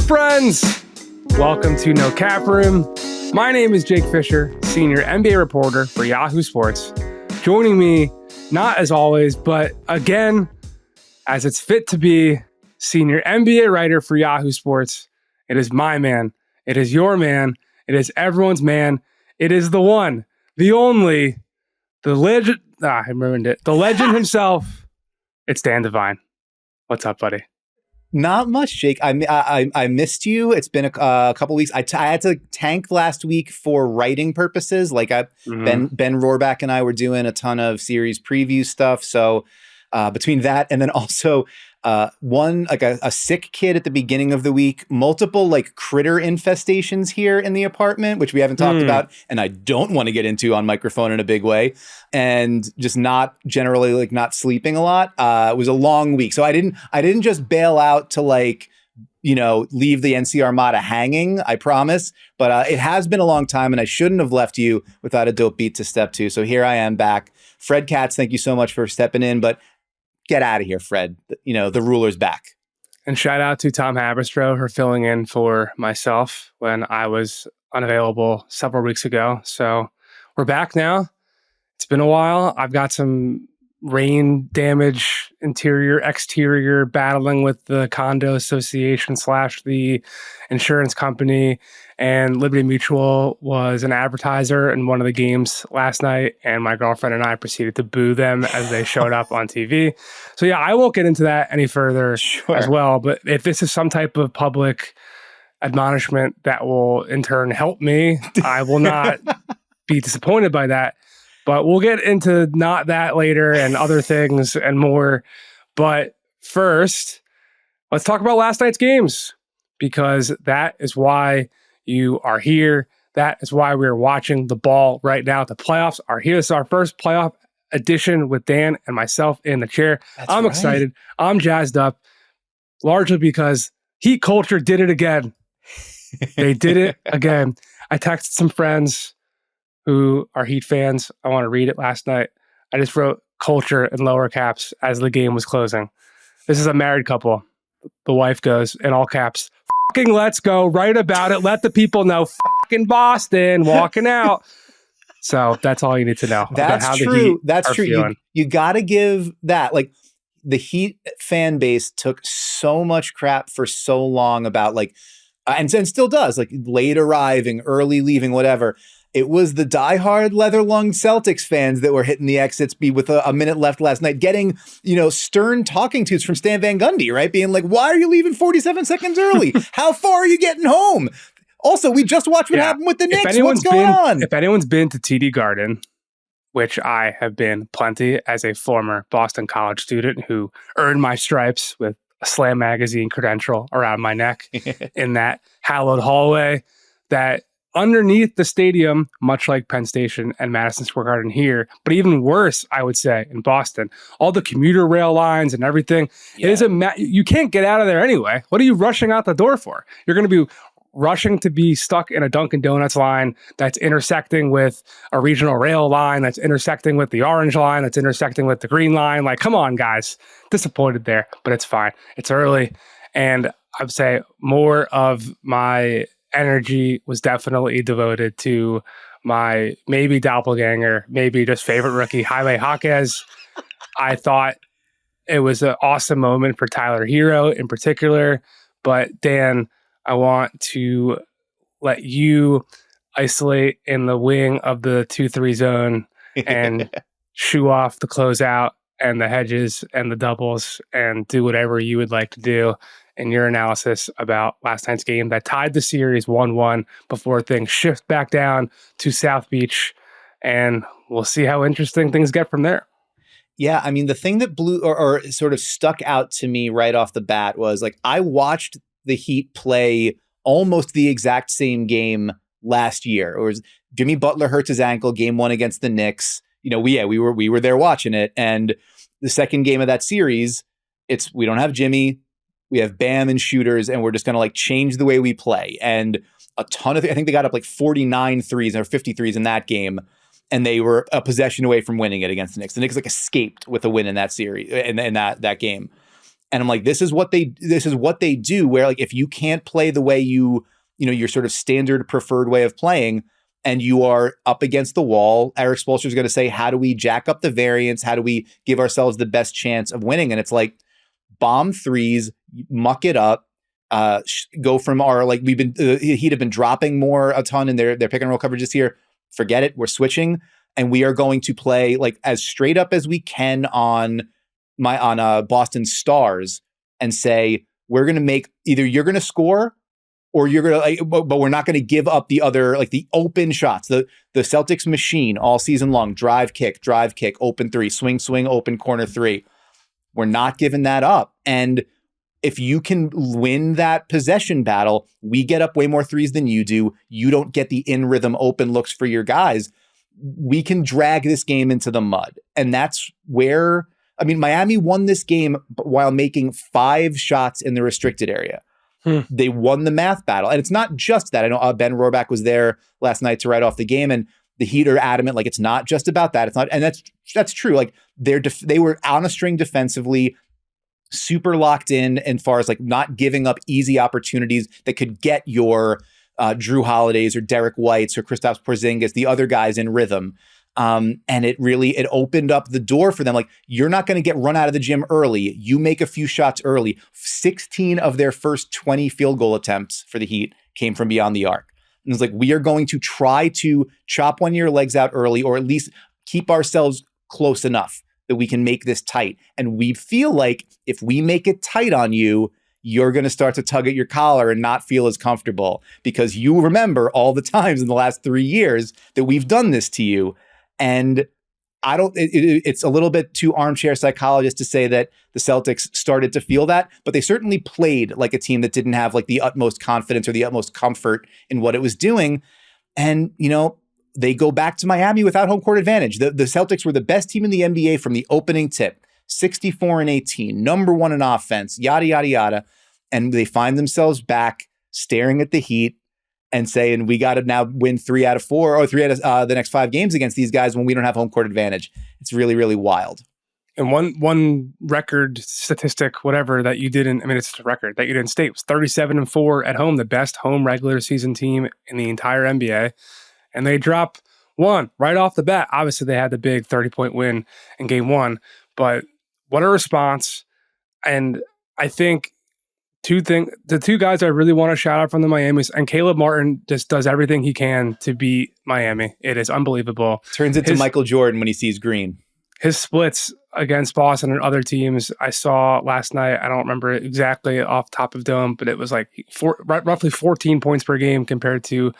friends? Welcome to No Cap Room. My name is Jake Fischer, senior NBA reporter for Yahoo Sports. Joining me, not as always, but again, as it's fit to be, senior NBA writer for Yahoo Sports. It is my man. It is your man. It is everyone's man. It is the one, the only, the legend. I ruined it. The legend himself. It's Dan Devine. What's up, buddy? Not much, Jake. I missed you. It's been a couple weeks. I had to tank last week for writing purposes. Like Ben Rohrback and I were doing a ton of series preview stuff. So between that and then also one, like a sick kid at the beginning of the week, multiple like critter infestations here in the apartment, which we haven't talked about, and I don't want to get into on microphone in a big way, and just not generally like not sleeping a lot. It was a long week. So I didn't just bail out to like, you know, leave the NC Armada hanging, I promise. But it has been a long time and I shouldn't have left you without a dope beat to step to. So here I am back. Fred Katz, thank you so much for stepping in, but get out of here, Fred. You know, the ruler's back. And shout out to Tom Haberstroh for filling in for myself when I was unavailable several weeks ago. So we're back now. It's been a while. I've got some rain damage, interior, exterior, battling with the condo association / the insurance company. And Liberty Mutual was an advertiser in one of the games last night, and my girlfriend and I proceeded to boo them as they showed up on TV. So yeah, I won't get into that any further as well. But if this is some type of public admonishment that will in turn help me, I will not be disappointed by that. But we'll get into not that later and other things and more. But first, let's talk about last night's games, because that is why you are here. That is why we're watching the ball right now. The playoffs are here. This is our first playoff edition with Dan and myself in the chair. I'm excited. I'm jazzed up, largely because Heat culture did it again. They did it again. I texted some friends who are Heat fans. I want to read it last night. I just wrote culture in lower caps as the game was closing. This is a married couple. The wife goes in all caps, "Fucking let's go, write about it, let the people know, fucking Boston walking out." So that's all you need to know. That's how true. That's true. You got to give that. Like, the Heat fan base took so much crap for so long about like, and still does, like late arriving, early leaving, whatever. It was the diehard leather-lunged Celtics fans that were hitting the exits with a minute left last night, getting, you know, stern talking tos from Stan Van Gundy, right? Being like, why are you leaving 47 seconds early? How far are you getting home? Also, we just watched what happened with the Knicks. What's going on? If anyone's been to TD Garden, which I have been plenty as a former Boston College student who earned my stripes with a Slam magazine credential around my neck in that hallowed hallway, that underneath the stadium, much like Penn Station and Madison Square Garden here, but even worse, I would say, in Boston, all the commuter rail lines and everything. Yeah. It is you can't get out of there anyway. What are you rushing out the door for? You're going to be rushing to be stuck in a Dunkin' Donuts line that's intersecting with a regional rail line, that's intersecting with the orange line, that's intersecting with the green line. Like, come on, guys. Disappointed there, but it's fine. It's early. And I'd say more of my energy was definitely devoted to my maybe doppelganger, maybe just favorite rookie, Jaime Jaquez. I thought it was an awesome moment for Tyler Hero in particular. But Dan, I want to let you isolate in the wing of the 2-3 zone and shoo off the closeout and the hedges and the doubles and do whatever you would like to do in your analysis about last night's game that tied the series 1-1 before things shift back down to South Beach. And we'll see how interesting things get from there. Yeah, I mean, the thing that blew or sort of stuck out to me right off the bat was like, I watched the Heat play almost the exact same game last year. It was Jimmy Butler hurts his ankle, game 1 against the Knicks. You know, we were there watching it. And the second game of that series, we don't have Jimmy. We have Bam and shooters, and we're just going to like change the way we play. And a ton of, I think they got up like 49 threes or 50 threes in that game. And they were a possession away from winning it against the Knicks. The Knicks like escaped with a win in that series, in that game. And I'm like, this is what they do, where like, if you can't play the way your sort of standard preferred way of playing, and you are up against the wall, Eric Spoelstra is going to say, how do we jack up the variance? How do we give ourselves the best chance of winning? And it's like, bomb threes, muck it up, go from our, like, Heat have been dropping a ton in their pick and roll coverage this year. Forget it. We're switching, and we are going to play like as straight up as we can on Boston Stars, and say, we're going to make either you're going to score, or you're going to, but we're not going to give up the other, like the open shots, the Celtics machine all season long, drive, kick, open three, swing, open corner three. We're not giving that up. And if you can win that possession battle, we get up way more threes than you do. You don't get the in rhythm open looks for your guys. We can drag this game into the mud. And that's where, I mean, Miami won this game while making 5 shots in the restricted area. They won the math battle. And it's not just that. I know Ben Rohrbach was there last night to write off the game, and the Heat are adamant, like, it's not just about that. It's not, and that's true. Like, they were on a string defensively, super locked in as far as like not giving up easy opportunities that could get your Drew Holidays or Derek Whites or Kristaps Porzingis, the other guys, in rhythm. And it opened up the door for them. Like, you're not going to get run out of the gym early. You make a few shots early. 16 of their first 20 field goal attempts for the Heat came from beyond the arc. And it's like, we are going to try to chop one of your legs out early, or at least keep ourselves close enough that we can make this tight. And we feel like if we make it tight on you, you're going to start to tug at your collar and not feel as comfortable, because you remember all the times in the last 3 years that we've done this to you. And it's a little bit too armchair psychologist to say that the Celtics started to feel that, but they certainly played like a team that didn't have like the utmost confidence or the utmost comfort in what it was doing. And, they go back to Miami without home court advantage. The Celtics were the best team in the NBA from the opening tip, 64-18, number 1 in offense, yada, yada, yada. And they find themselves back staring at the Heat and saying, we got to now win 3 out of 4 or 3 out of the next 5 games against these guys when we don't have home court advantage. It's really, really wild. And one record statistic, whatever, that you didn't, I mean, it's a record that you didn't state, was 37-4 at home, the best home regular season team in the entire NBA. And they drop 1 right off the bat. Obviously, they had the big 30-point win in game 1, but what a response. And I think the 2 guys I really want to shout out from the Miamis, and Caleb Martin just does everything he can to beat Miami. It is unbelievable. Turns into Michael Jordan when he sees green. His splits against Boston and other teams I saw last night, I don't remember exactly off top of dome, but it was like roughly 14 points per game compared to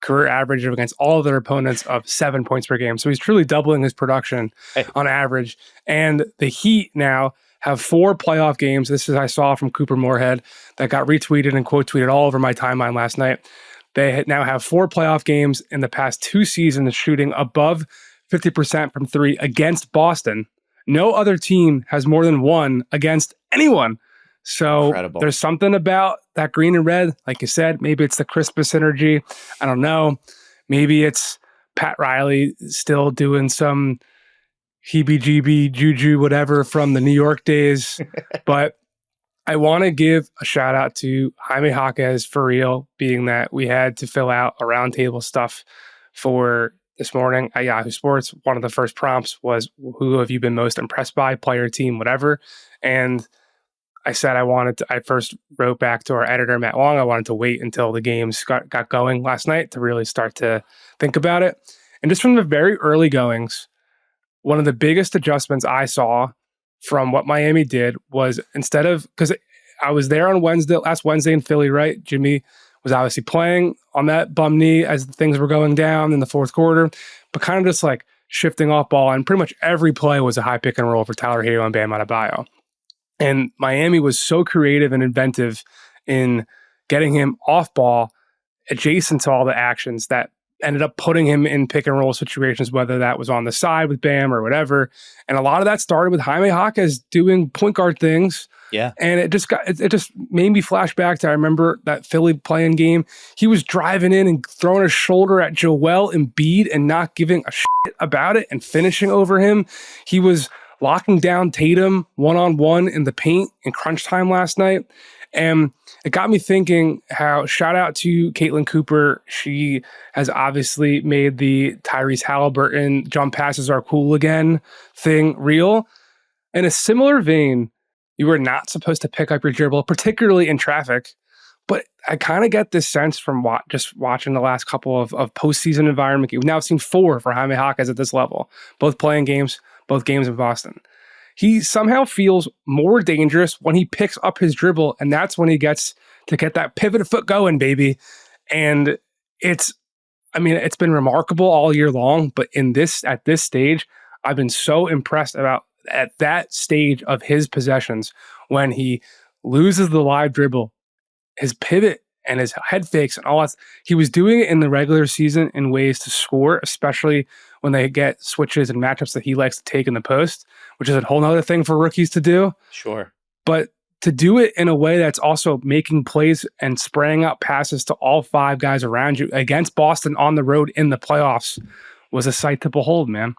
career average of against all of their opponents of 7 points per game. So he's truly doubling his production on average. And the Heat now have 4 playoff games. This is I saw from Cooper Moorhead that got retweeted and quote tweeted all over my timeline last night. They now have 4 playoff games in the past 2 seasons shooting above 50% from 3 against Boston. No other team has more than 1 against anyone. So Incredible. There's something about that green and red. Like you said, maybe it's the Crispus energy. I don't know. Maybe it's Pat Riley still doing some heebie-jeebie juju, whatever, from the New York days. But I want to give a shout out to Jaime Jaquez for real, being that we had to fill out a roundtable stuff for this morning at Yahoo Sports. One of the first prompts was, who have you been most impressed by, player, team, whatever. And I said I first wrote back to our editor, Matt Long. I wanted to wait until the games got going last night to really start to think about it. And just from the very early goings, one of the biggest adjustments I saw from what Miami did was, instead of, because I was there on last Wednesday in Philly, right? Jimmy was obviously playing on that bum knee as things were going down in the fourth quarter, but kind of just like shifting off ball. And pretty much every play was a high pick and roll for Tyler Hero and Bam Adebayo. And Miami was so creative and inventive in getting him off ball, adjacent to all the actions, that ended up putting him in pick and roll situations, whether that was on the side with Bam or whatever. And a lot of that started with Jaime Jaquez doing point guard things. Yeah. And it just made me flash back to, I remember that Philly playing game. He was driving in and throwing a shoulder at Joel Embiid and not giving a shit about it and finishing over him. He was locking down Tatum one-on-one in the paint in crunch time last night. And it got me thinking how, shout out to Caitlin Cooper. She has obviously made the Tyrese Halliburton jump passes are cool again thing real. In a similar vein, you are not supposed to pick up your dribble, particularly in traffic. But I kind of get this sense from just watching the last couple of postseason environment. We've now seen 4 for Jaime Jaquez at this level, both playing games, both games in Boston. He somehow feels more dangerous when he picks up his dribble, and that's when he gets to get that pivot foot going, baby. And it's been remarkable all year long, but at this stage, I've been so impressed at that stage of his possessions when he loses the live dribble, his pivot and his head fakes and all that. He was doing it in the regular season in ways to score, especially when they get switches and matchups that he likes to take in the post, which is a whole nother thing for rookies to do. Sure. But to do it in a way that's also making plays and spraying out passes to all 5 guys around you against Boston on the road in the playoffs was a sight to behold, man.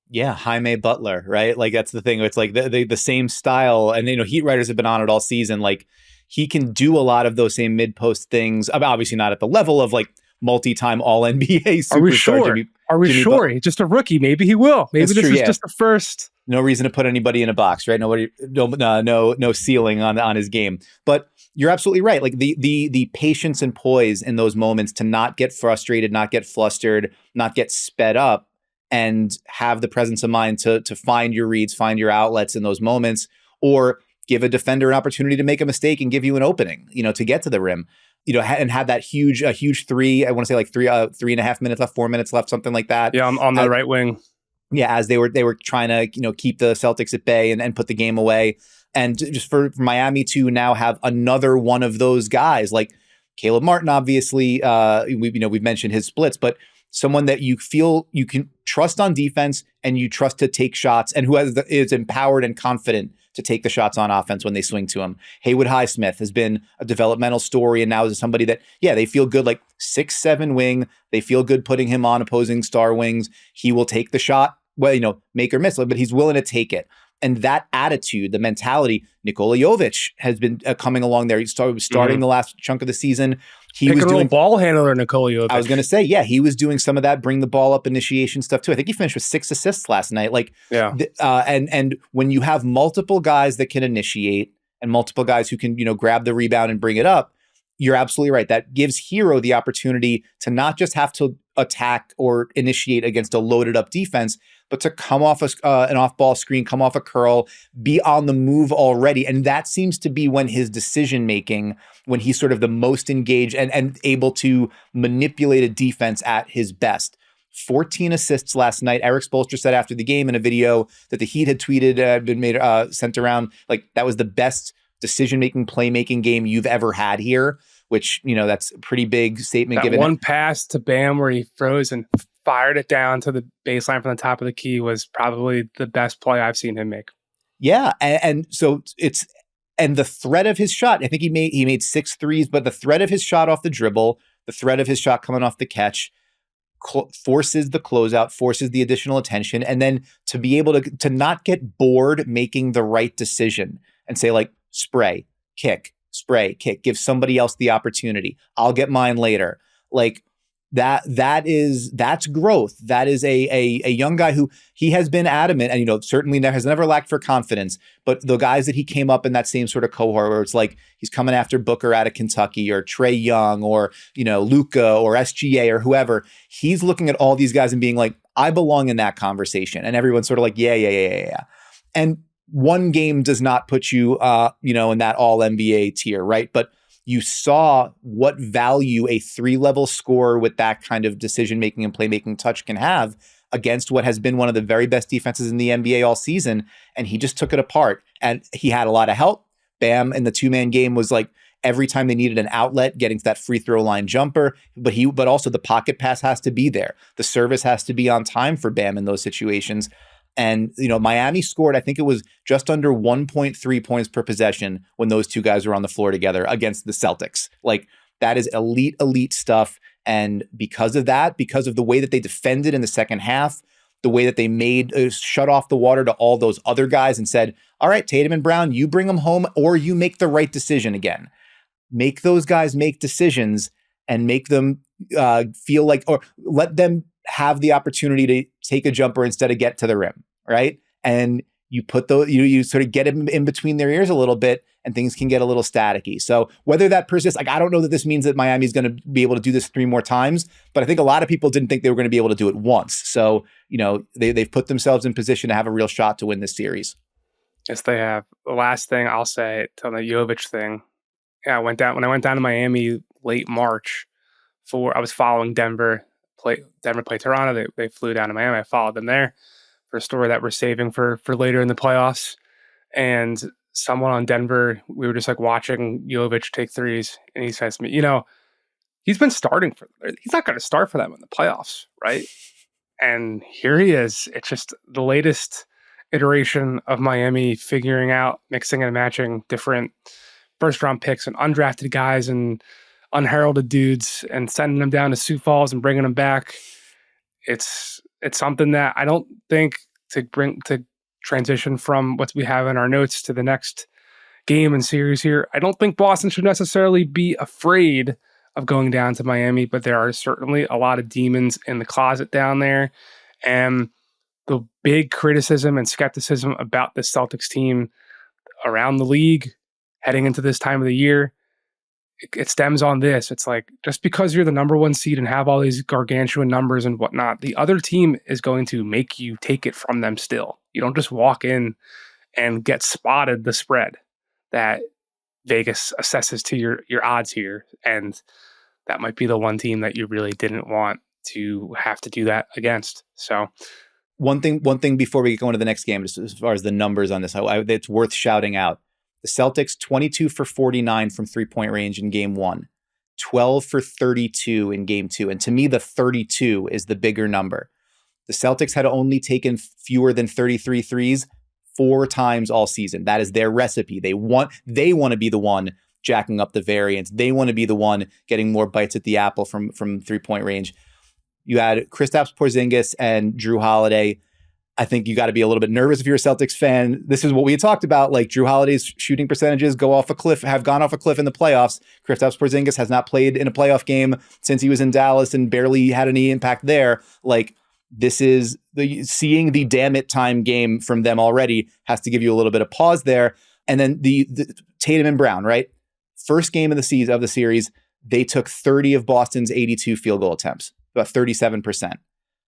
Yeah, Jaime Butler, right? Like, that's the thing. It's like the same style. And, Heat writers have been on it all season. Like, he can do a lot of those same mid-post things. Obviously not at the level of like multi-time All-NBA superstar. Are we sure? Are we sure? He's just a rookie. Maybe he will. Maybe this is just the first. No reason to put anybody in a box, right? No ceiling on his game. But you're absolutely right. Like the patience and poise in those moments to not get frustrated, not get flustered, not get sped up, and have the presence of mind to find your reads, find your outlets in those moments, or give a defender an opportunity to make a mistake and give you an opening, to get to the rim, and have that huge 3, I want to say like 3.5 minutes left, 4 minutes left, something like that. Yeah, on the right wing. Yeah, as they were trying to, keep the Celtics at bay and put the game away. And just for Miami to now have another one of those guys, like Caleb Martin, obviously, we've mentioned his splits, but someone that you feel you can trust on defense and you trust to take shots, and who is empowered and confident to take the shots on offense when they swing to him. Haywood Highsmith has been a developmental story, and now is somebody that, they feel good, like 6'7" wing. They feel good putting him on opposing star wings. He will take the shot, make or miss, but he's willing to take it. And that attitude, the mentality, Nikola Jovic has been coming along there. He starting the last chunk of the season. He was doing ball handler, Nikola Jovic. I was going to say, he was doing some of that, bring the ball up initiation stuff too. I think he finished with 6 assists last night. And when you have multiple guys that can initiate and multiple guys who can, grab the rebound and bring it up, you're absolutely right. That gives Hero the opportunity to not just have to attack or initiate against a loaded up defense, but to come off an off-ball screen, come off a curl, be on the move already. And that seems to be when his decision-making, when he's sort of the most engaged and able to manipulate a defense at his best. 14 assists last night. Eric Spoelstra said after the game in a video that the Heat had tweeted, sent around, like that was the best decision-making, playmaking game you've ever had here, which, that's a pretty big statement. That one pass to Bam where he froze and fired it down to the baseline from the top of the key was probably the best play I've seen him make. Yeah. And so the threat of his shot, I think he made 6 threes, but the threat of his shot off the dribble, the threat of his shot coming off the catch, forces the closeout, forces the additional attention. And then to be able to not get bored making the right decision and say like, spray, kick, give somebody else the opportunity. I'll get mine later. Like, that's growth. That is a young guy who he has been adamant and, certainly has never lacked for confidence, but the guys that he came up in that same sort of cohort where it's like, he's coming after Booker out of Kentucky or Trae Young or, Luka or SGA or whoever, he's looking at all these guys and being like, I belong in that conversation. And everyone's sort of like, yeah. And one game does not put you, in that all NBA tier, right? But you saw what value a 3-level scorer with that kind of decision-making and playmaking touch can have against what has been one of the very best defenses in the NBA all season. And he just took it apart. And he had a lot of help. Bam in the 2-man game was like every time they needed an outlet, getting to that free throw line jumper. But also the pocket pass has to be there. The service has to be on time for Bam in those situations. And, Miami scored, I think it was just under 1.3 points per possession when those two guys were on the floor together against the Celtics. Like, that is elite stuff. And because of that, because of the way that they defended in the second half, the way that they made shut off the water to all those other guys and said, all right, Tatum and Brown, you bring them home or you make the right decision again. Make those guys make decisions and make them feel like, or let them have the opportunity to take a jumper instead of get to the rim, right? And you put those, you sort of get them in between their ears a little bit, and things can get a little staticky. So whether that persists, like I don't know that this means that Miami's going to be able to do this 3 more times, but I think a lot of people didn't think they were going to be able to do it once. So they've put themselves in position to have a real shot to win this series. Yes, they have. The last thing I'll say on the Jovic thing, when I went down to Miami late March I was following Denver play Toronto. They flew down to Miami. I followed them there for a story that we're saving for later in the playoffs. And someone on Denver, we were just like watching Jovic take threes, and he says to me, he's been starting he's not going to start for them in the playoffs, right? And here he is. It's just the latest iteration of Miami figuring out, mixing and matching different first-round picks and undrafted guys and unheralded dudes and sending them down to Sioux Falls and bringing them back. It's something that I don't think to transition from what we have in our notes to the next game and series here. I don't think Boston should necessarily be afraid of going down to Miami, but there are certainly a lot of demons in the closet down there. And the big criticism and skepticism about the Celtics team around the league heading into this time of the year, it stems on this. It's like, just because you're the number 1 seed and have all these gargantuan numbers and whatnot, the other team is going to make you take it from them still. You don't just walk in and get spotted the spread that Vegas assesses to your odds here. And that might be the one team that you really didn't want to have to do that against. So one thing before we go into the next game, just as far as the numbers on this, it's worth shouting out. The Celtics 22 for 49 from 3-point range in game 1, 12 for 32 in game 2. And to me, the 32 is the bigger number. The Celtics had only taken fewer than 33 threes 4 times all season. That is their recipe. They want to be the one jacking up the variance. They want to be the one getting more bites at the apple from 3-point range. You had Kristaps Porzingis and Drew Holiday. I think you got to be a little bit nervous if you're a Celtics fan. This is what we had talked about. Like Drew Holiday's shooting percentages have gone off a cliff in the playoffs. Kristaps Porzingis has not played in a playoff game since he was in Dallas and barely had any impact there. Like, this is seeing the damn it time game from them already has to give you a little bit of pause there. And then the Tatum and Brown, right? First game of the series, they took 30 of Boston's 82 field goal attempts, about 37%.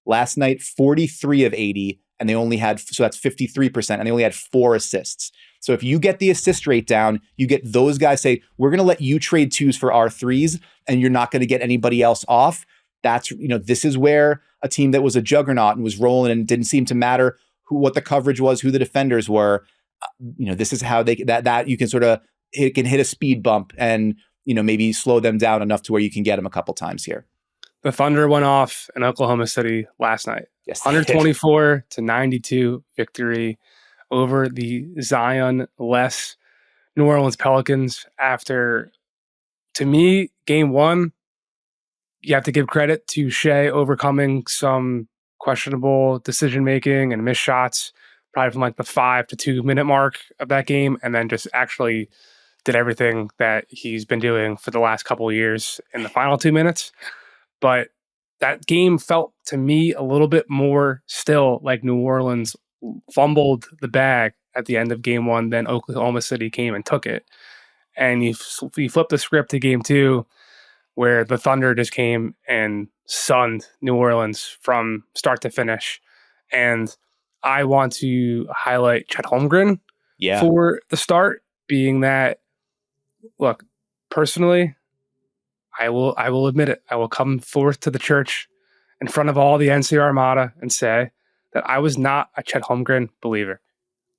Last night, 43 of 80. And they only had, so that's 53%, and they only had 4 assists. So if you get the assist rate down, you get those guys say, we're going to let you trade 2s for our 3s, and you're not going to get anybody else off. That's, this is where a team that was a juggernaut and was rolling and didn't seem to matter what the coverage was, who the defenders were. This is how that you can it can hit a speed bump and, maybe slow them down enough to where you can get them a couple times here. The Thunder went off in Oklahoma City last night. Yes, 124-92 victory over the Zion-less New Orleans Pelicans. After, to me, game 1, you have to give credit to Shea overcoming some questionable decision-making and missed shots, probably from like the 5 to 2 minute mark of that game, and then just actually did everything that he's been doing for the last couple of years in the final 2 minutes. But that game felt to me a little bit more still like New Orleans fumbled the bag at the end of game 1, then Oklahoma City came and took it. And you flip the script to game 2, where the Thunder just came and sunned New Orleans from start to finish. And I want to highlight Chet Holmgren for the start, being that, look, personally, I will admit it. I will come forth to the church in front of all the NC Armada and say that I was not a Chet Holmgren believer.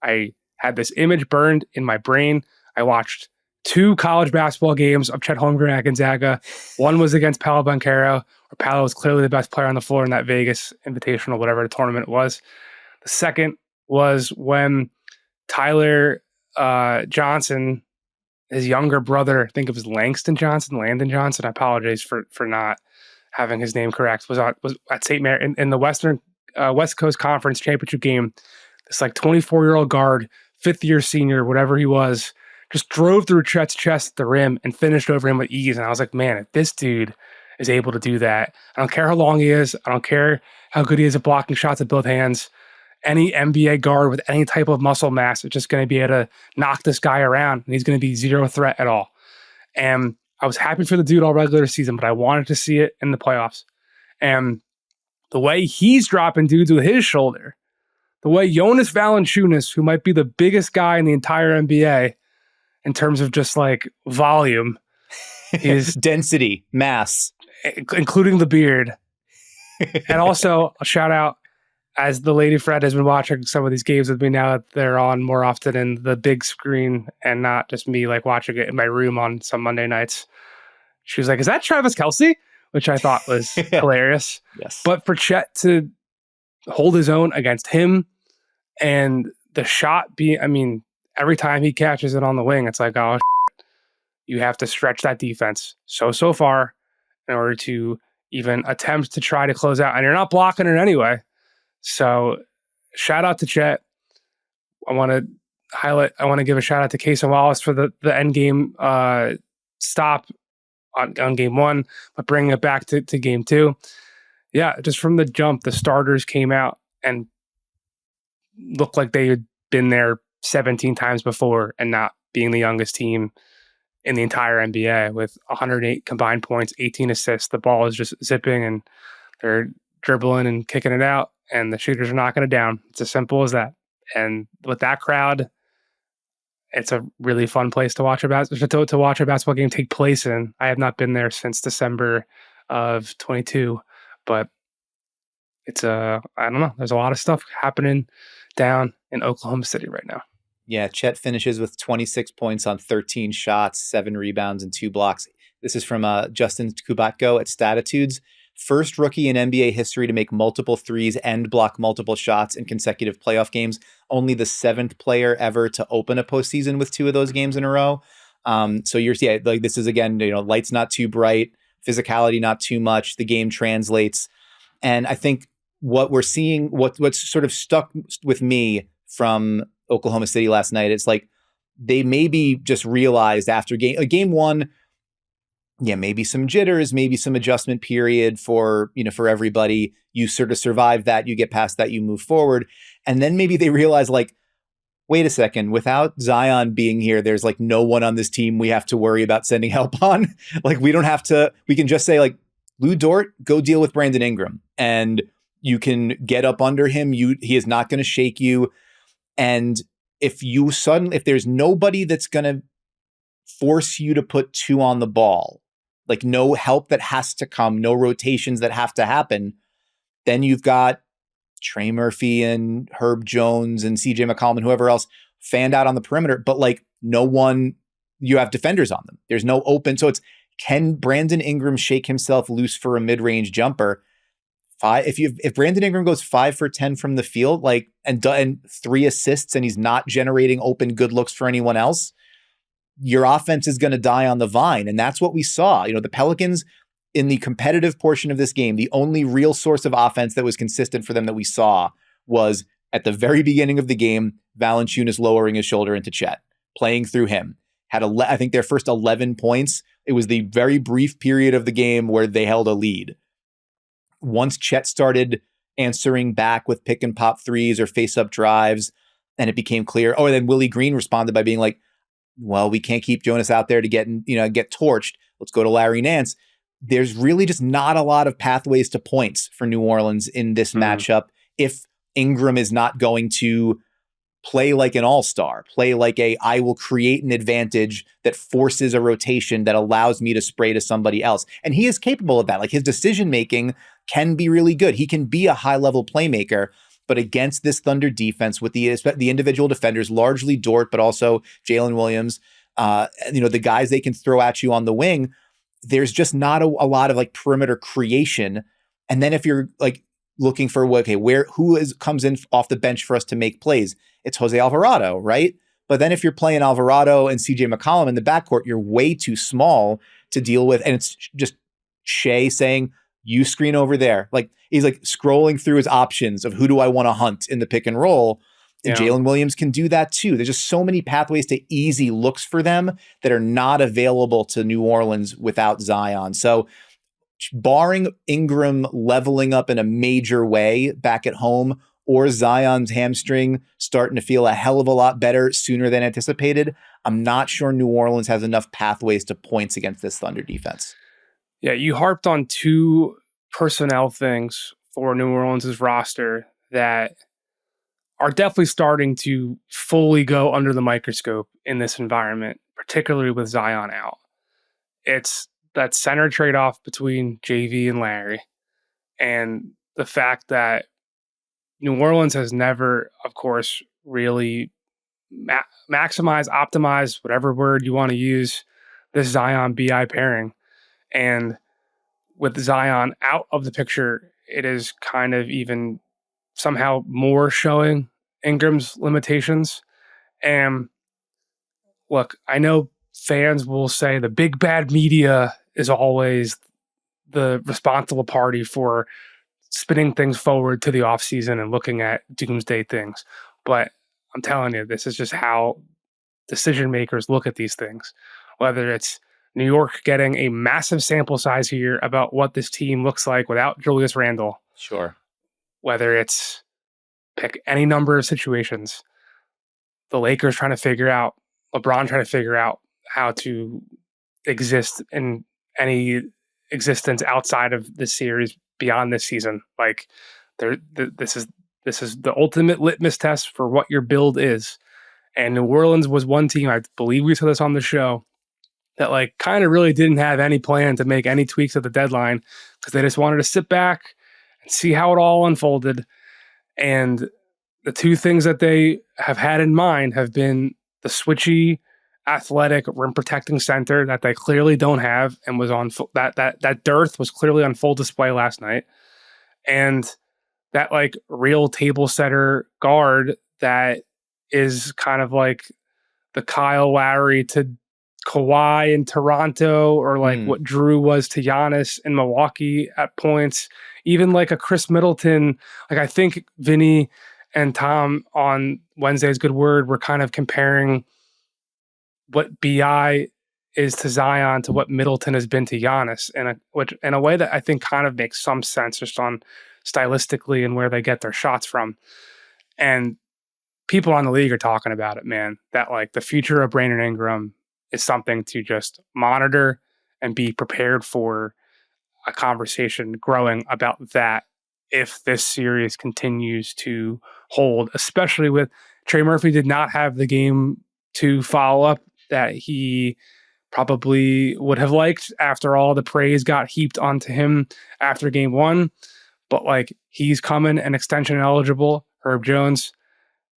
I had this image burned in my brain. I watched 2 college basketball games of Chet Holmgren at Gonzaga. One was against Paolo Banchero, where Paolo was clearly the best player on the floor in that Vegas Invitational, whatever the tournament was. The second was when Tyler Johnson, his younger brother, I think it was Landon Johnson. I apologize for not having his name correct. Was at St. Mary in the Western West Coast Conference championship game, this like 24-year-old guard, fifth-year senior, whatever he was, just drove through Chet's chest at the rim and finished over him with ease. And I was like, man, if this dude is able to do that, I don't care how long he is. I don't care how good he is at blocking shots with both hands. Any NBA guard with any type of muscle mass is just going to be able to knock this guy around, and he's going to be zero threat at all. And I was happy for the dude all regular season, but I wanted to see it in the playoffs. And the way he's dropping dudes with his shoulder, the way Jonas Valanciunas, who might be the biggest guy in the entire NBA in terms of just like volume, is density, mass, including the beard. And also a shout out, as the lady Fred has been watching some of these games with me now that they're on more often in the big screen and not just me like watching it in my room on some Monday nights. She was like, is that Travis Kelce? Which I thought was hilarious. Yes. But for Chet to hold his own against him and the shot being, I mean, every time he catches it on the wing, it's like, oh, shit. You have to stretch that defense so far in order to even attempt to try to close out. And you're not blocking it anyway. So shout out to Chet. I want to give a shout out to Cason Wallace for the end game stop on game one, but bringing it back to game two. Yeah, just from the jump, the starters came out and looked like they had been there 17 times before and not being the youngest team in the entire NBA with 108 combined points, 18 assists. The ball is just zipping and they're dribbling and kicking it out, and the shooters are knocking it down. It's as simple as that. And with that crowd, it's a really fun place to watch a basketball game take place in. I have not been there since December of 22, but it's I don't know. There's a lot of stuff happening down in Oklahoma City right now. Yeah, Chet finishes with 26 points on 13 shots, 7 rebounds, and 2 blocks. This is from Justin Kubatko at Statitudes. First rookie in NBA history to make multiple threes and block multiple shots in consecutive playoff games. Only the 7th player ever to open a postseason with 2 of those games in a row. So this is again, lights not too bright, physicality not too much. The game translates, and I think what we're seeing, what's sort of stuck with me from Oklahoma City last night, it's like they maybe just realized after game one. Yeah, maybe some jitters, maybe some adjustment period for everybody. You sort of survive that, you get past that, you move forward. And then maybe they realize, like, wait a second, without Zion being here, there's like no one on this team we have to worry about sending help on. Like, we can just say, like, Lou Dort, go deal with Brandon Ingram. And you can get up under him. He is not going to shake you. And if there's nobody that's going to force you to put 2 on the ball, like no help that has to come, no rotations that have to happen, then you've got Trey Murphy and Herb Jones and CJ McCollum and whoever else fanned out on the perimeter, but like no one, you have defenders on them. There's no open. So can Brandon Ingram shake himself loose for a mid-range jumper? If Brandon Ingram goes 5 for 10 from the field, like, and 3 assists, and he's not generating open good looks for anyone else, your offense is going to die on the vine. And that's what we saw. The Pelicans in the competitive portion of this game, the only real source of offense that was consistent for them that we saw was at the very beginning of the game, Valanciunas lowering his shoulder into Chet, playing through him. Had I think their first 11 points. It was the very brief period of the game where they held a lead. Once Chet started answering back with pick and pop threes or face up drives, and it became clear. Oh, and then Willie Green responded by being like, well, we can't keep Jonas out there to get torched. Let's go to Larry Nance. There's really just not a lot of pathways to points for New Orleans in this matchup if Ingram is not going to play like an all-star, play like I will create an advantage that forces a rotation that allows me to spray to somebody else. And he is capable of that. Like, his decision-making can be really good. He can be a high-level playmaker. But against this Thunder defense with the individual defenders, largely Dort, but also Jalen Williams, the guys they can throw at you on the wing, there's just not a lot of like perimeter creation. And then if you're like looking for who comes in off the bench for us to make plays, it's Jose Alvarado, right? But then if you're playing Alvarado and CJ McCollum in the backcourt, you're way too small to deal with. And it's just Shea saying, you screen over there. Like he's like scrolling through his options of who do I want to hunt in the pick and roll. And Jalen Williams can do that too. There's just so many pathways to easy looks for them that are not available to New Orleans without Zion. So barring Ingram leveling up in a major way back at home, or Zion's hamstring starting to feel a hell of a lot better sooner than anticipated, I'm not sure New Orleans has enough pathways to points against this Thunder defense. Yeah, you harped on two personnel things for New Orleans' roster that are definitely starting to fully go under the microscope in this environment, particularly with Zion out. It's that center trade-off between JV and Larry, and the fact that New Orleans has never, of course, really maximized, optimized, whatever word you want to use, this Zion BI pairing. And with Zion out of the picture, it is kind of even somehow more showing Ingram's limitations. And look, I know fans will say the big bad media is always the responsible party for spinning things forward to the offseason and looking at doomsday things. But I'm telling you, this is just how decision makers look at these things. Whether it's New York getting a massive sample size here about what this team looks like without Julius Randle. Sure. Whether it's pick any number of situations. The Lakers trying to figure out, LeBron trying to figure out how to exist in any existence outside of this series beyond this season. Like this is the ultimate litmus test for what your build is. And New Orleans was one team, I believe we said this on the show, that like kind of really didn't have any plan to make any tweaks at the deadline because they just wanted to sit back and see how it all unfolded. And the two things that they have had in mind have been the switchy, athletic, rim protecting center that they clearly don't have, and was on that dearth was clearly on full display last night, and that like real table setter guard that is kind of like the Kyle Lowry to Kawhi in Toronto, or like what Drew was to Giannis in Milwaukee at points, even like a Chris Middleton. Like I think Vinny and Tom on Wednesday's Good Word were kind of comparing what BI is to Zion to what Middleton has been to Giannis, which in a way that I think kind of makes some sense just on stylistically and where they get their shots from. And people on the league are talking about it, man, that like the future of Brandon Ingram is something to just monitor and be prepared for a conversation growing about that if this series continues to hold, especially with Trey Murphy did not have the game to follow up that he probably would have liked after all the praise got heaped onto him after game one. But like he's coming and extension eligible. Herb Jones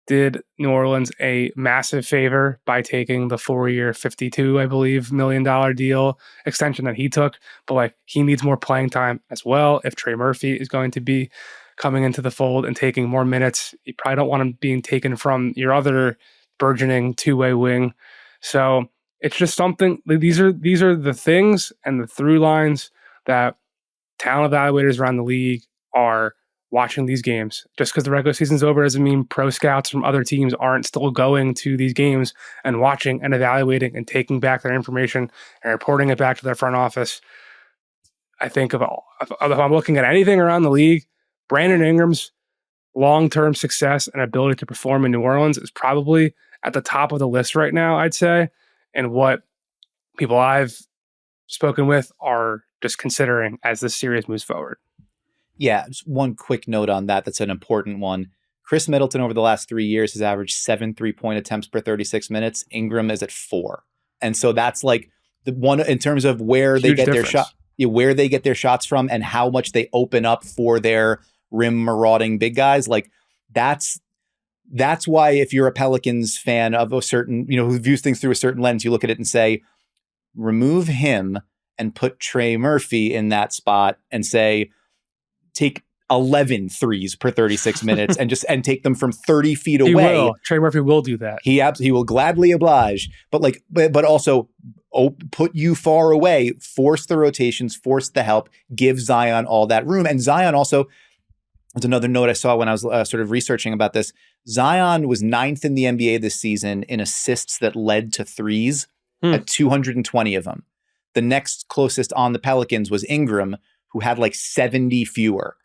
did New Orleans a massive favor by taking the 4-year, $52, I believe, $million deal extension that he took. But like he needs more playing time as well. If Trey Murphy is going to be coming into the fold and taking more minutes, you probably don't want him being taken from your other burgeoning two-way wing. So it's just something. These are the things and the through lines that talent evaluators around the league are watching these games. Just because the regular season's over doesn't mean pro scouts from other teams aren't still going to these games and watching and evaluating and taking back their information and reporting it back to their front office. I think if I'm looking at anything around the league, Brandon Ingram's long-term success and ability to perform in New Orleans is probably at the top of the list right now, I'd say, and what people I've spoken with are just considering as this series moves forward. Yeah, just one quick note on that. That's an important one. Chris Middleton over the last 3 years has averaged 7 3-point attempts per 36 minutes. Ingram is at 4. And so that's like the one in terms of where they get their shot, where they get their shots from and how much they open up for their rim marauding big guys. Like that's why if you're a Pelicans fan of a certain, who views things through a certain lens, you look at it and say, remove him and put Trey Murphy in that spot and say, take 11 threes per 36 minutes and take them from 30 feet away. Trey Murphy will do that. He will gladly oblige. But also put you far away, force the rotations, force the help, give Zion all that room. And Zion also, there's another note I saw when I was sort of researching about this. Zion was 9th in the NBA this season in assists that led to threes at 220 of them. The next closest on the Pelicans was Ingram, who had like 70 fewer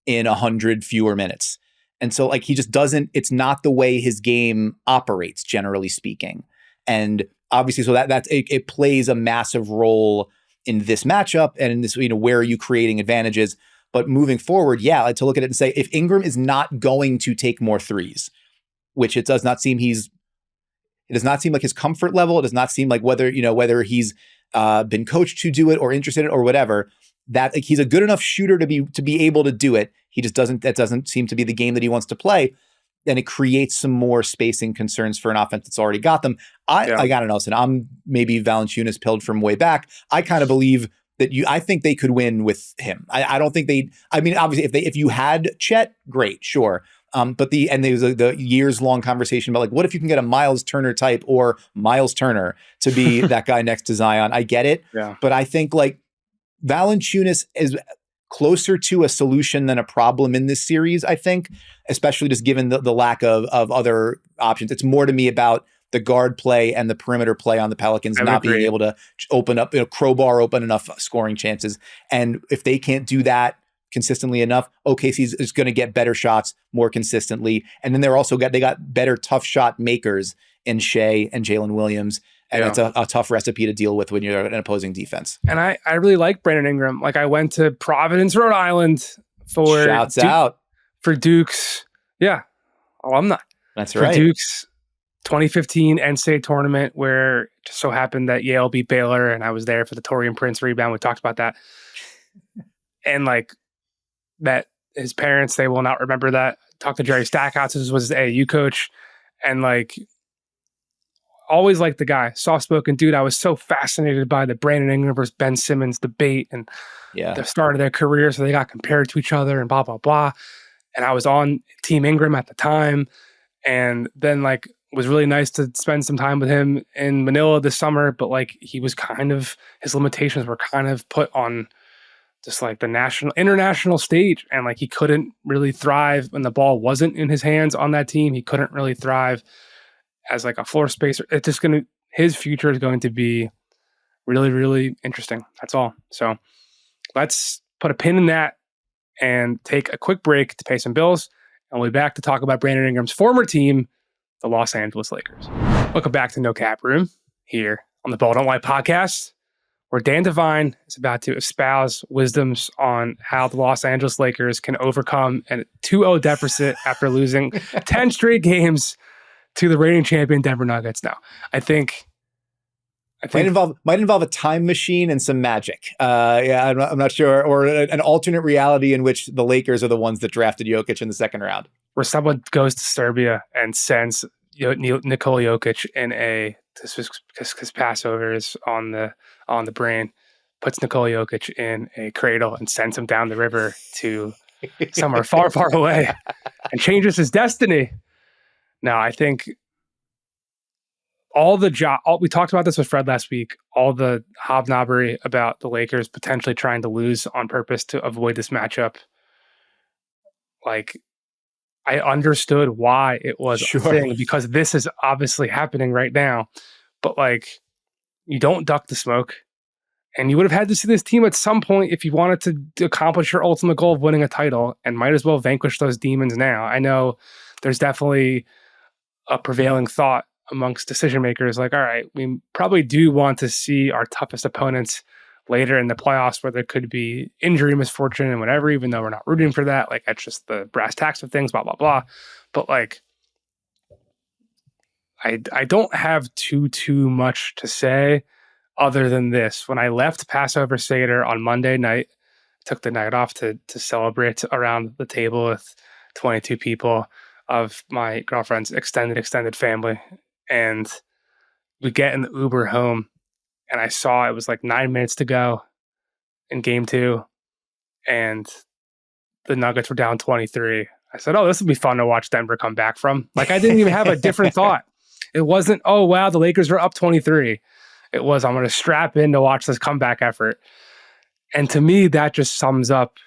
in 100 fewer minutes. And so like he just doesn't, it's not the way his game operates, generally speaking. And obviously, so it plays a massive role in this matchup and in this, where are you creating advantages? But moving forward, yeah, to look at it and say, if Ingram is not going to take more threes, which it does not seem it does not seem like his comfort level. It does not seem like whether he's been coached to do it or interested in it or whatever, that like, he's a good enough shooter to be able to do it. That doesn't seem to be the game that he wants to play. Then it creates some more spacing concerns for an offense that's already got them. I don't know. So I'm maybe Valanciunas pilled from way back. I kind of believe that I think they could win with him. I don't think obviously if you had Chet, great, sure. But there's the years long conversation about like, what if you can get a Miles Turner type or Miles Turner to be that guy next to Zion? I get it. Yeah. But I think like Valanciunas is closer to a solution than a problem in this series, I think, especially just given the lack of other options. It's more to me about the guard play and the perimeter play on the Pelicans not being able to open up, crowbar open enough scoring chances. And if they can't do that consistently enough, OKC is going to get better shots more consistently. And then they got better tough shot makers in Shea and Jalen Williams. And it's a tough recipe to deal with when you're an opposing defense. And I really like Brandon Ingram. Like I went to Providence, Rhode Island for Shouts out for Duke's alumni. That's right. For Duke's 2015 NCAA tournament, where it just so happened that Yale beat Baylor, and I was there for the Taurean Prince rebound. We talked about that. And like that, his parents, they will not remember that. Talked to Jerry Stackhouse, who was his AAU coach, and like always liked the guy, soft-spoken dude. I was so fascinated by the Brandon Ingram versus Ben Simmons debate and the start of their career. So they got compared to each other and blah, blah, blah. And I was on Team Ingram at the time. And then like was really nice to spend some time with him in Manila this summer. But like he was his limitations were kind of put on just like the international stage. And like he couldn't really thrive when the ball wasn't in his hands on that team. He couldn't really thrive as like a floor spacer. It's just his future is going to be really, really interesting. That's all. So let's put a pin in that and take a quick break to pay some bills. And we'll be back to talk about Brandon Ingram's former team, the Los Angeles Lakers. Welcome back to No Cap Room here on the Ball Don't Lie podcast, where Dan Devine is about to espouse wisdoms on how the Los Angeles Lakers can overcome a 2-0 deficit after losing 10 straight games to the reigning champion Denver Nuggets. Now, I think might involve a time machine and some magic. I'm not sure, or an alternate reality in which the Lakers are the ones that drafted Jokic in the second round, where someone goes to Serbia and sends Nikola Jokic in because Passover is on the brain, puts Nikola Jokic in a cradle and sends him down the river to somewhere far, far away, and changes his destiny. Now, I think we talked about this with Fred last week, all the hobnobbery about the Lakers potentially trying to lose on purpose to avoid this matchup. Like, I understood why it was a thing, because this is obviously happening right now. But like, you don't duck the smoke. And you would have had to see this team at some point if you wanted to accomplish your ultimate goal of winning a title, and might as well vanquish those demons now. I know there's definitely a prevailing thought amongst decision makers like, all right, we probably do want to see our toughest opponents later in the playoffs where there could be injury, misfortune, and whatever, even though we're not rooting for that. Like, that's just the brass tacks of things, blah, blah, blah. But like, I don't have too much to say other than this. When I left Passover Seder on Monday night, took the night off to celebrate around the table with 22 people of my girlfriend's extended family. And we get in the Uber home, and I saw it was like 9 minutes to go in game 2, and the Nuggets were down 23. I said, oh, this would be fun to watch Denver come back from. Like, I didn't even have a different thought. It wasn't, oh, wow, the Lakers are up 23. It was, I'm going to strap in to watch this comeback effort. And to me, that just sums up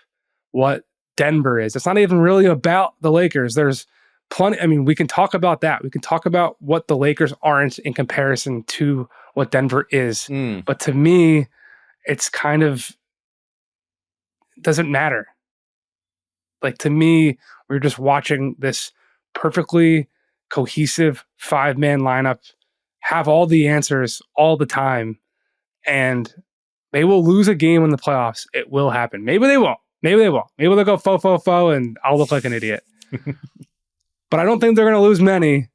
what Denver is. It's not even really about the Lakers. There's plenty. I mean, we can talk about that. We can talk about what the Lakers aren't in comparison to what Denver is. But to me, it's kind of doesn't matter. Like, to me, we're just watching this perfectly cohesive 5-man lineup have all the answers all the time, and they will lose a game in the playoffs. It will happen. Maybe they won't. Maybe they won't. Maybe they'll go fo, and I'll look like an idiot. But I don't think they're going to lose many,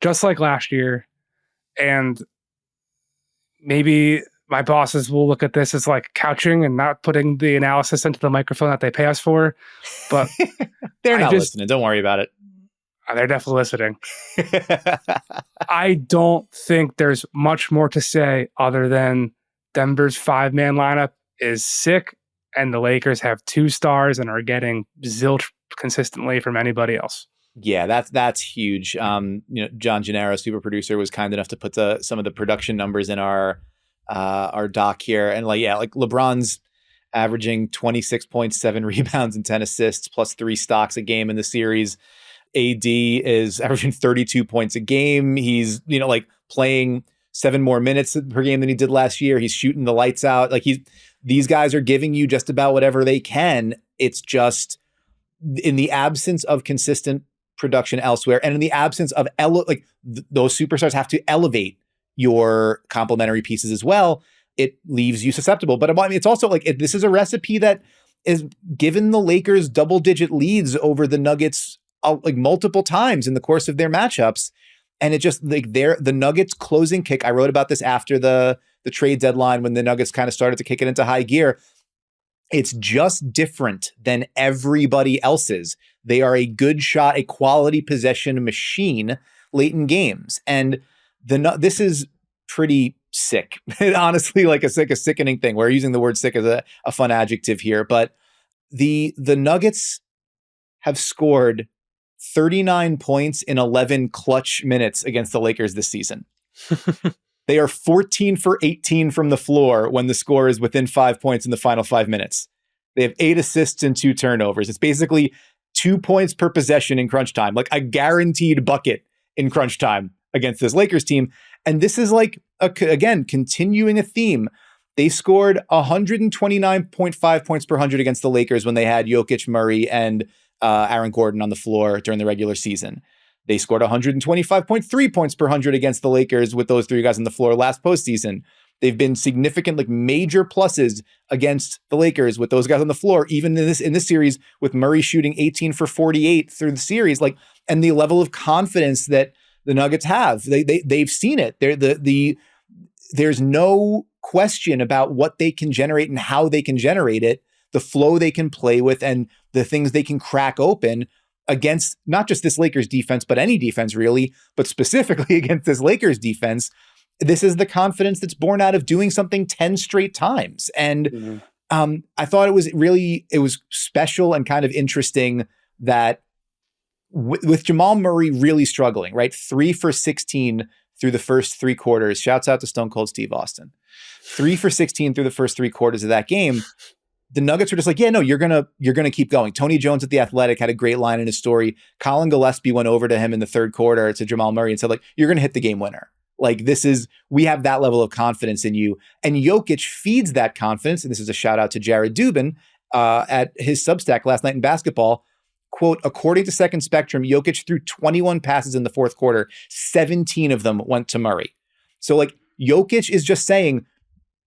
just like last year. And maybe my bosses will look at this as like couching and not putting the analysis into the microphone that they pay us for. But they're not listening. Don't worry about it. They're definitely listening. I don't think there's much more to say other than Denver's 5-man lineup is sick, and the Lakers have 2 stars and are getting zilch consistently from anybody else. Yeah, that's huge. John Gennaro, super producer, was kind enough to put some of the production numbers in our doc here, and like LeBron's averaging 26.7 rebounds and 10 assists plus 3 stocks a game in the series. AD is averaging 32 points a game. He's, playing 7 more minutes per game than he did last year. He's shooting the lights out. Like, these guys are giving you just about whatever they can. It's just in the absence of consistent production elsewhere, and in the absence of those superstars have to elevate your complementary pieces as well. It leaves you susceptible. But I mean, it's also like, this is a recipe that is given the Lakers double-digit leads over the Nuggets multiple times in the course of their matchups. And it just the Nuggets closing kick. I wrote about this after the trade deadline when the Nuggets kind of started to kick it into high gear. It's just different than everybody else's. They are a good shot, a quality possession machine late in games. And this is pretty sick. Honestly, like a sickening thing. We're using the word sick as a fun adjective here, but the Nuggets have scored 39 points in 11 clutch minutes against the Lakers this season. They are 14 for 18 from the floor when the score is within 5 points in the final 5 minutes. They have 8 assists and 2 turnovers. It's basically 2 points per possession in crunch time, like a guaranteed bucket in crunch time against this Lakers team. And this is again, continuing a theme. They scored 129.5 points per 100 against the Lakers when they had Jokic, Murray, and Aaron Gordon on the floor during the regular season. They scored 125.3 points per 100 against the Lakers with those 3 guys on the floor last postseason. They've been significant, major pluses against the Lakers with those guys on the floor, even in this series with Murray shooting 18 for 48 through the series. And the level of confidence that the Nuggets have, they've seen it. There's no question about what they can generate and how they can generate it, the flow they can play with, and the things they can crack open against not just this Lakers defense, but any defense really, but specifically against this Lakers defense. This is the confidence that's born out of doing something 10 straight times. And I thought it was special and kind of interesting that with Jamal Murray really struggling, right? 3 for 16 through the first 3 quarters. Shouts out to Stone Cold Steve Austin. 3 for 16 through the first 3 quarters of that game. The Nuggets were just like, yeah, no, you're gonna keep going. Tony Jones at The Athletic had a great line in his story. Colin Gillespie went over to him in the 3rd quarter to Jamal Murray and said, you're gonna hit the game winner. We have that level of confidence in you. And Jokic feeds that confidence. And this is a shout out to Jared Dubin at his Substack last night in basketball. Quote, according to Second Spectrum, Jokic threw 21 passes in the 4th quarter. 17 of them went to Murray. So Jokic is just saying,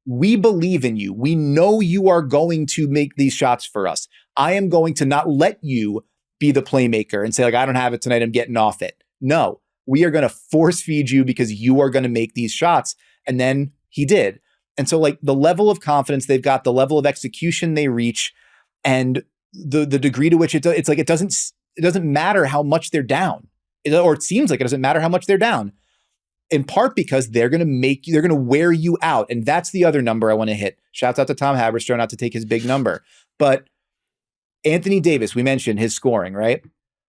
we believe in you. We know you are going to make these shots for us. I am going to not let you be the playmaker and say, I don't have it tonight, I'm getting off it. No, we are going to force feed you because you are going to make these shots. And then he did. And so the level of confidence they've got, the level of execution they reach, and the degree to which it doesn't matter how much they're down, or it seems like it doesn't matter how much they're down. In part because they're going to wear you out. And that's the other number I want to hit. Shouts out to Tom Haberstroh, not to take his big number. But Anthony Davis, we mentioned his scoring, right?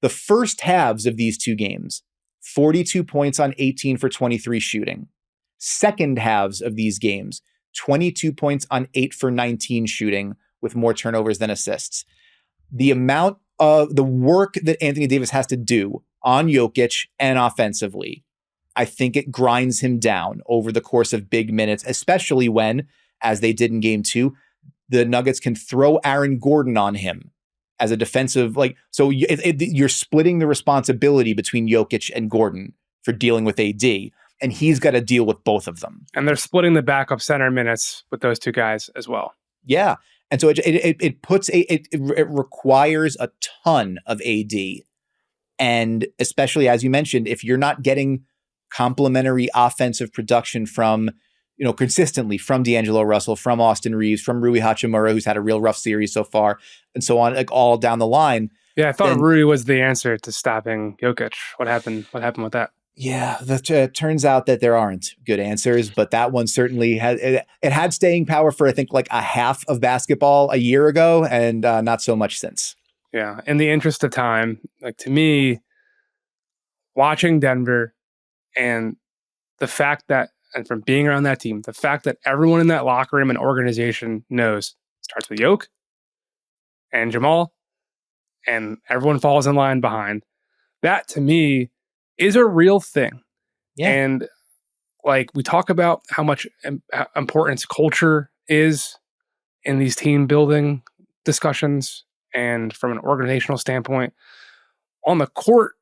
The first halves of these 2 games, 42 points on 18 for 23 shooting. second halves of these games, 22 points on 8 for 19 shooting with more turnovers than assists. The amount of the work that Anthony Davis has to do on Jokic and offensively, I think it grinds him down over the course of big minutes, especially when, as they did in game 2, the Nuggets can throw Aaron Gordon on him as a defensive, so you're splitting the responsibility between Jokic and Gordon for dealing with AD, and he's got to deal with both of them. And they're splitting the backup center minutes with those two guys as well. Yeah. And so it requires a ton of AD. And especially, as you mentioned, if you're not getting complementary offensive production from, consistently from D'Angelo Russell, from Austin Reeves, from Rui Hachimura, who's had a real rough series so far, and so on, all down the line. Yeah, I thought Rui was the answer to stopping Jokic. What happened with that? Yeah, it turns out that there aren't good answers, but that one certainly had staying power for, I think, a half of basketball a year ago, and not so much since. Yeah, in the interest of time, to me, watching Denver and the fact that, and from being around that team, the fact that everyone in that locker room and organization knows it starts with Yoke and Jamal, and everyone falls in line behind. That, to me, is a real thing. Yeah. And we talk about how much importance culture is in these team building discussions, and from an organizational standpoint on the court,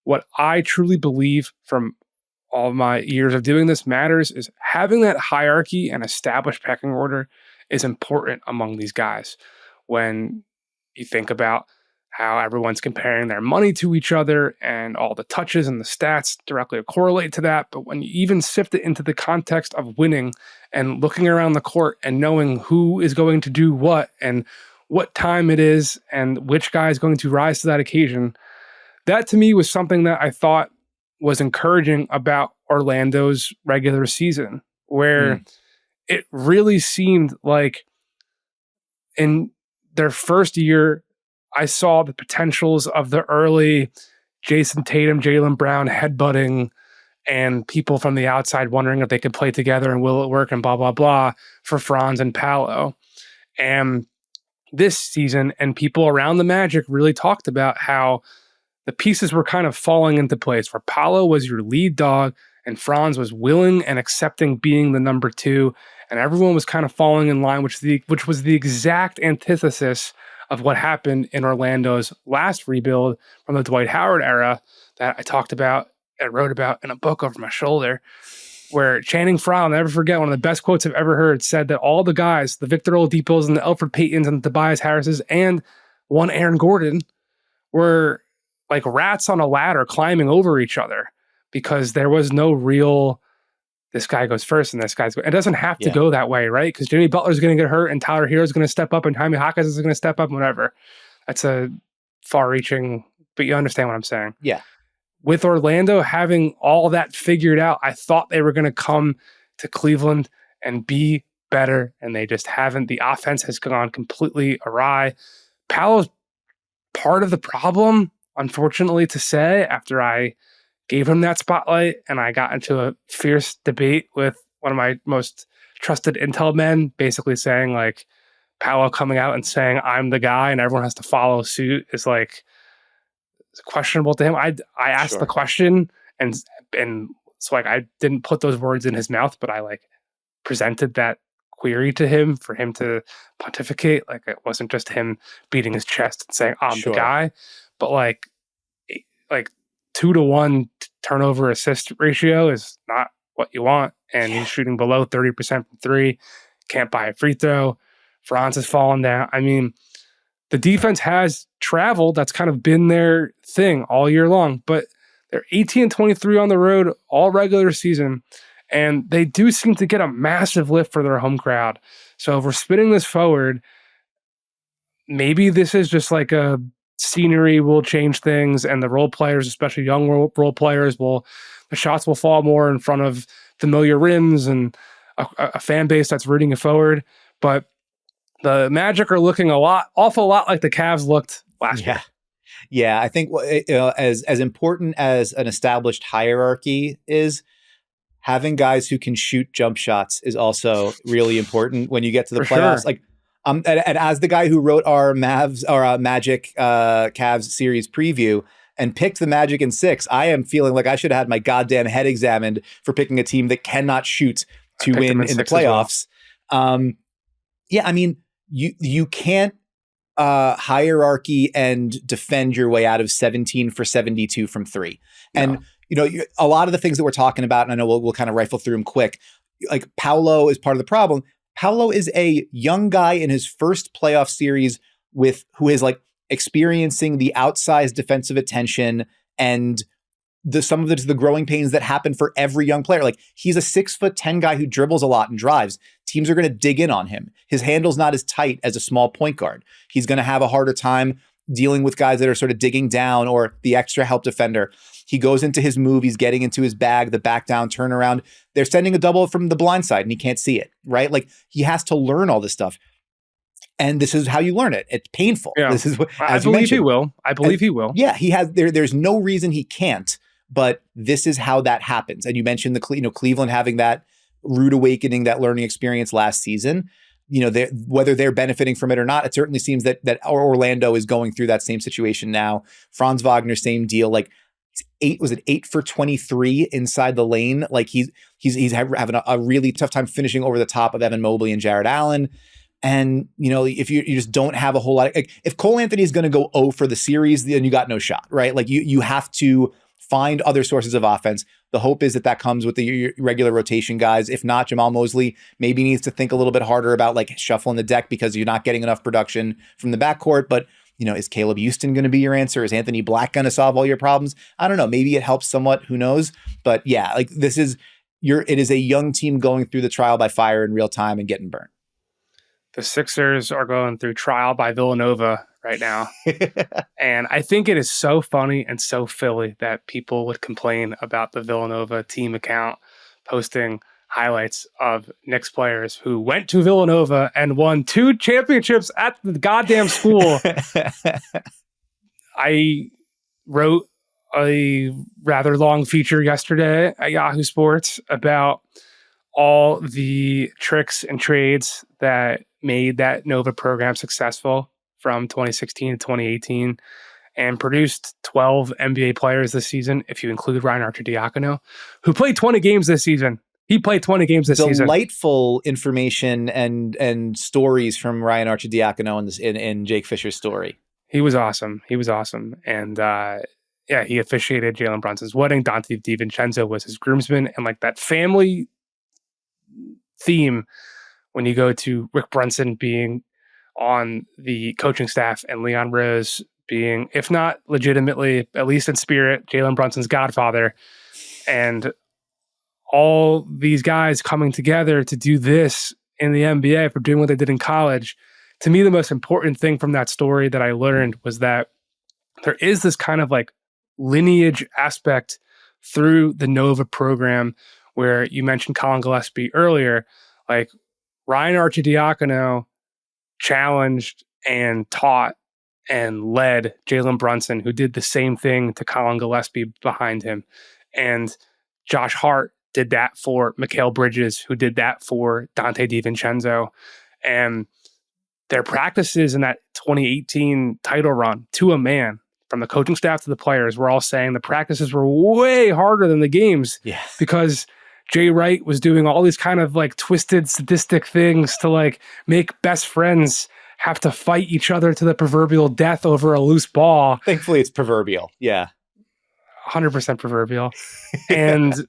what I truly believe from all of my years of doing this matters is having that hierarchy and established pecking order is important among these guys. When you think about how everyone's comparing their money to each other and all the touches and the stats directly correlate to that. But when you even sift it into the context of winning and looking around the court and knowing who is going to do what and what time it is and which guy is going to rise to that occasion, that to me was something that I thought was encouraging about Orlando's regular season, where it really seemed like in their first year, I saw the potentials of the early Jason Tatum, Jaylen Brown headbutting and people from the outside wondering if they could play together and will it work and blah, blah, blah for Franz and Paolo. And this season, and people around the Magic really talked about how the pieces were kind of falling into place, where Paolo was your lead dog and Franz was willing and accepting being the number 2. And everyone was kind of falling in line, which was the exact antithesis of what happened in Orlando's last rebuild from the Dwight Howard era that I talked about and wrote about in a book over my shoulder, where Channing Frye, I'll never forget, one of the best quotes I've ever heard, said that all the guys, the Victor Oladipos and the Elfrid Paytons and the Tobias Harrises and one Aaron Gordon, were like rats on a ladder climbing over each other because there was no real, this guy goes first and this guy's going. It doesn't have to go that way, right? Because Jimmy Butler's going to get hurt and Tyler Hero's going to step up and Jaime Hawkins is going to step up and whatever. That's a far-reaching, but you understand what I'm saying. Yeah. With Orlando having all that figured out, I thought they were going to come to Cleveland and be better, and they just haven't. The offense has gone completely awry. Paolo's part of the problem, unfortunately to say, after I gave him that spotlight and I got into a fierce debate with one of my most trusted intel men, basically saying Paolo coming out and saying I'm the guy and everyone has to follow suit is questionable to him. I asked the question and so I didn't put those words in his mouth, but I presented that query to him for him to pontificate. It wasn't just him beating his chest and saying I'm the guy, but 2-to-1 turnover assist ratio is not what you want. And he's shooting below 30% from 3. Can't buy a free throw. Franz has fallen down. I mean, the defense has traveled. That's kind of been their thing all year long, but they're 18-23 on the road all regular season. And they do seem to get a massive lift for their home crowd. So if we're spinning this forward, maybe this is just a scenery will change things, and the role players, especially young role players, the shots will fall more in front of familiar rims and a fan base that's rooting it forward. But the Magic are looking awful lot like the Cavs looked last year. Yeah, I think as important as an established hierarchy is, having guys who can shoot jump shots is also really important when you get to the playoffs. Sure. Like, and as the guy who wrote our Magic Cavs series preview and picked the Magic in 6, I am feeling like I should have had my goddamn head examined for picking a team that cannot shoot to win in the playoffs. Yeah, I mean, you can't hierarchy and defend your way out of 17 for 72 from 3. And, a lot of the things that we're talking about, and I know we'll kind of rifle through them quick, like Paolo is part of the problem. Paolo is a young guy in his first playoff series who is like experiencing the outsized defensive attention and some of the growing pains that happen for every young player. Like, he's a 6'10" guy who dribbles a lot and drives. Teams are going to dig in on him. His handle's not as tight as a small point guard. He's going to have a harder time dealing with guys that are sort of digging down or the extra help defender. He goes into his move. He's getting into his bag, the back down turnaround. They're sending a double from the blind side and he can't see it, right? Like, he has to learn all this stuff. And this is how you learn it. It's painful. Yeah. This is what, I believe he will. I believe he will. Yeah, he has. There's no reason he can't. But this is how that happens. And you mentioned Cleveland having that rude awakening, that learning experience last season. Whether they're benefiting from it or not, it certainly seems that Orlando is going through that same situation now. Franz Wagner, same deal. Like, 8 for 23 inside the lane. Like, he's having a really tough time finishing over the top of Evan Mobley and Jared Allen. And, if you just don't have a whole lot, like, if Cole Anthony is going to go 0 for the series, then you got no shot, right? Like, you have to find other sources of offense. The hope is that comes with the regular rotation guys. If not, Jamal Mosley maybe needs to think a little bit harder about like shuffling the deck because you're not getting enough production from the backcourt. But, is Caleb Houston going to be your answer? Is Anthony Black going to solve all your problems? I don't know. Maybe it helps somewhat. Who knows? But yeah, like, it is a young team going through the trial by fire in real time and getting burnt. The Sixers are going through trial by Villanova right now. And I think it is so funny and so Philly that people would complain about the Villanova team account posting highlights of Knicks players who went to Villanova and won 2 championships at the goddamn school. I wrote a rather long feature yesterday at Yahoo Sports about all the tricks and trades that made that Nova program successful from 2016 to 2018 and produced 12 NBA players this season, if you include Ryan Arcidiacono, who played 20 games this season. He played 20 games this season. Delightful information and stories from Ryan Arcidiacono in Jake Fisher's story. He was awesome. And he officiated Jalen Brunson's wedding. Dante DiVincenzo was his groomsman. And like that family theme when you go to Rick Brunson being on the coaching staff and Leon Rose being, if not legitimately, at least in spirit, Jalen Brunson's godfather, and all these guys coming together to do this in the NBA for doing what they did in college. To me, the most important thing from that story that I learned was that there is this kind of like lineage aspect through the Nova program where you mentioned Colin Gillespie earlier. Like, Ryan Arcidiacono challenged and taught and led Jalen Brunson, who did the same thing to Colin Gillespie behind him. And Josh Hart did that for Mikal Bridges, who did that for Dante DiVincenzo. And their practices in that 2018 title run, to a man, from the coaching staff to the players, were all saying the practices were way harder than the games. Yeah. Because Jay Wright was doing all these kind of like twisted sadistic things to like make best friends have to fight each other to the proverbial death over a loose ball. Thankfully, it's proverbial. Yeah. 100% proverbial. And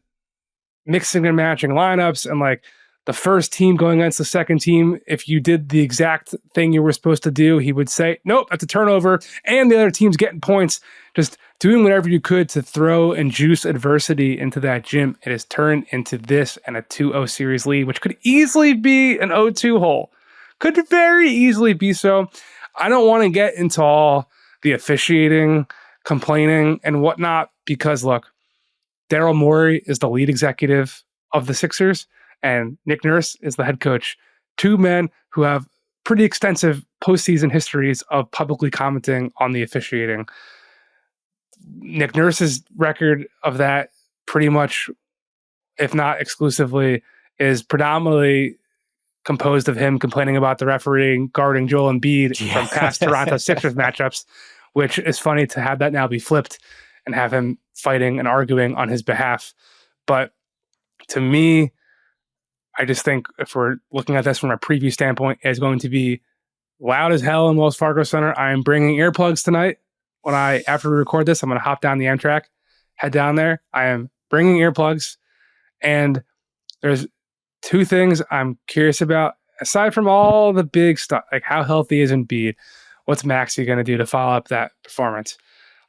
mixing and matching lineups, and like the first team going against the second team, if you did the exact thing you were supposed to do, he would say, nope, that's a turnover. And the other team's getting points. Just doing whatever you could to throw and juice adversity into that gym. It has turned into this and a 2-0 series lead, which could easily be an 0-2 hole. Could very easily be so. I don't want to get into all the officiating, complaining, and whatnot, because look, Daryl Morey is the lead executive of the Sixers, and Nick Nurse is the head coach. 2 men who have pretty extensive postseason histories of publicly commenting on the officiating. Nick Nurse's record of that pretty much if not exclusively, is predominantly composed of him complaining about the refereeing guarding Joel Embiid from past Toronto Sixers matchups, which is funny to have that now be flipped and have him fighting and arguing on his behalf. But to me, I just think if we're looking at this from a preview standpoint, it's going to be loud as hell in Wells Fargo Center. I am bringing earplugs tonight. After we record this, I'm going to hop down the Amtrak, head down there. I am bringing earplugs, and there's two things I'm curious about aside from all the big stuff, like how healthy is Embiid? What's Maxey going to do to follow up that performance?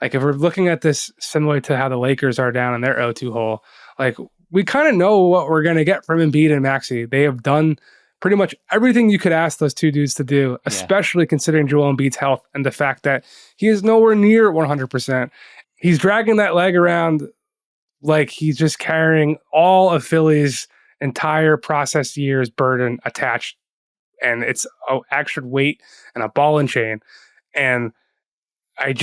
Like if we're looking at this similar to how the Lakers are down in their 0-2 hole, like we kind of know what we're going to get from Embiid and Maxey. They have done pretty much everything you could ask those two dudes to do, especially considering Joel Embiid's health and the fact that he is nowhere near 100%. He's dragging that leg around like he's just carrying all of Philly's entire processed year's burden attached, and it's an extra weight and a ball and chain. And I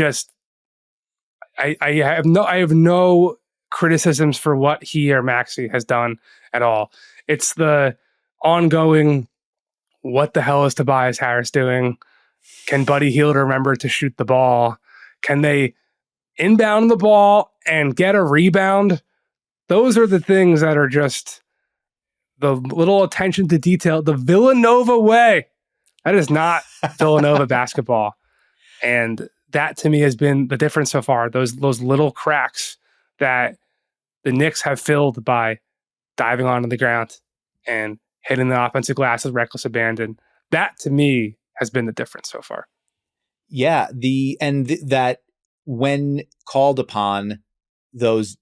have no criticisms for what he or Maxey has done at all. It's the ongoing, what the hell is Tobias Harris doing? Can Buddy Hield remember to shoot the ball? Can they inbound the ball and get a rebound? Those are the things that are just the little attention to detail, the Villanova way. That is not Villanova basketball. And that to me has been the difference so far. Those little cracks that the Knicks have filled by diving onto the ground and hitting the offensive glass with reckless abandon. That to me has been the difference so far. Yeah, that when called upon, those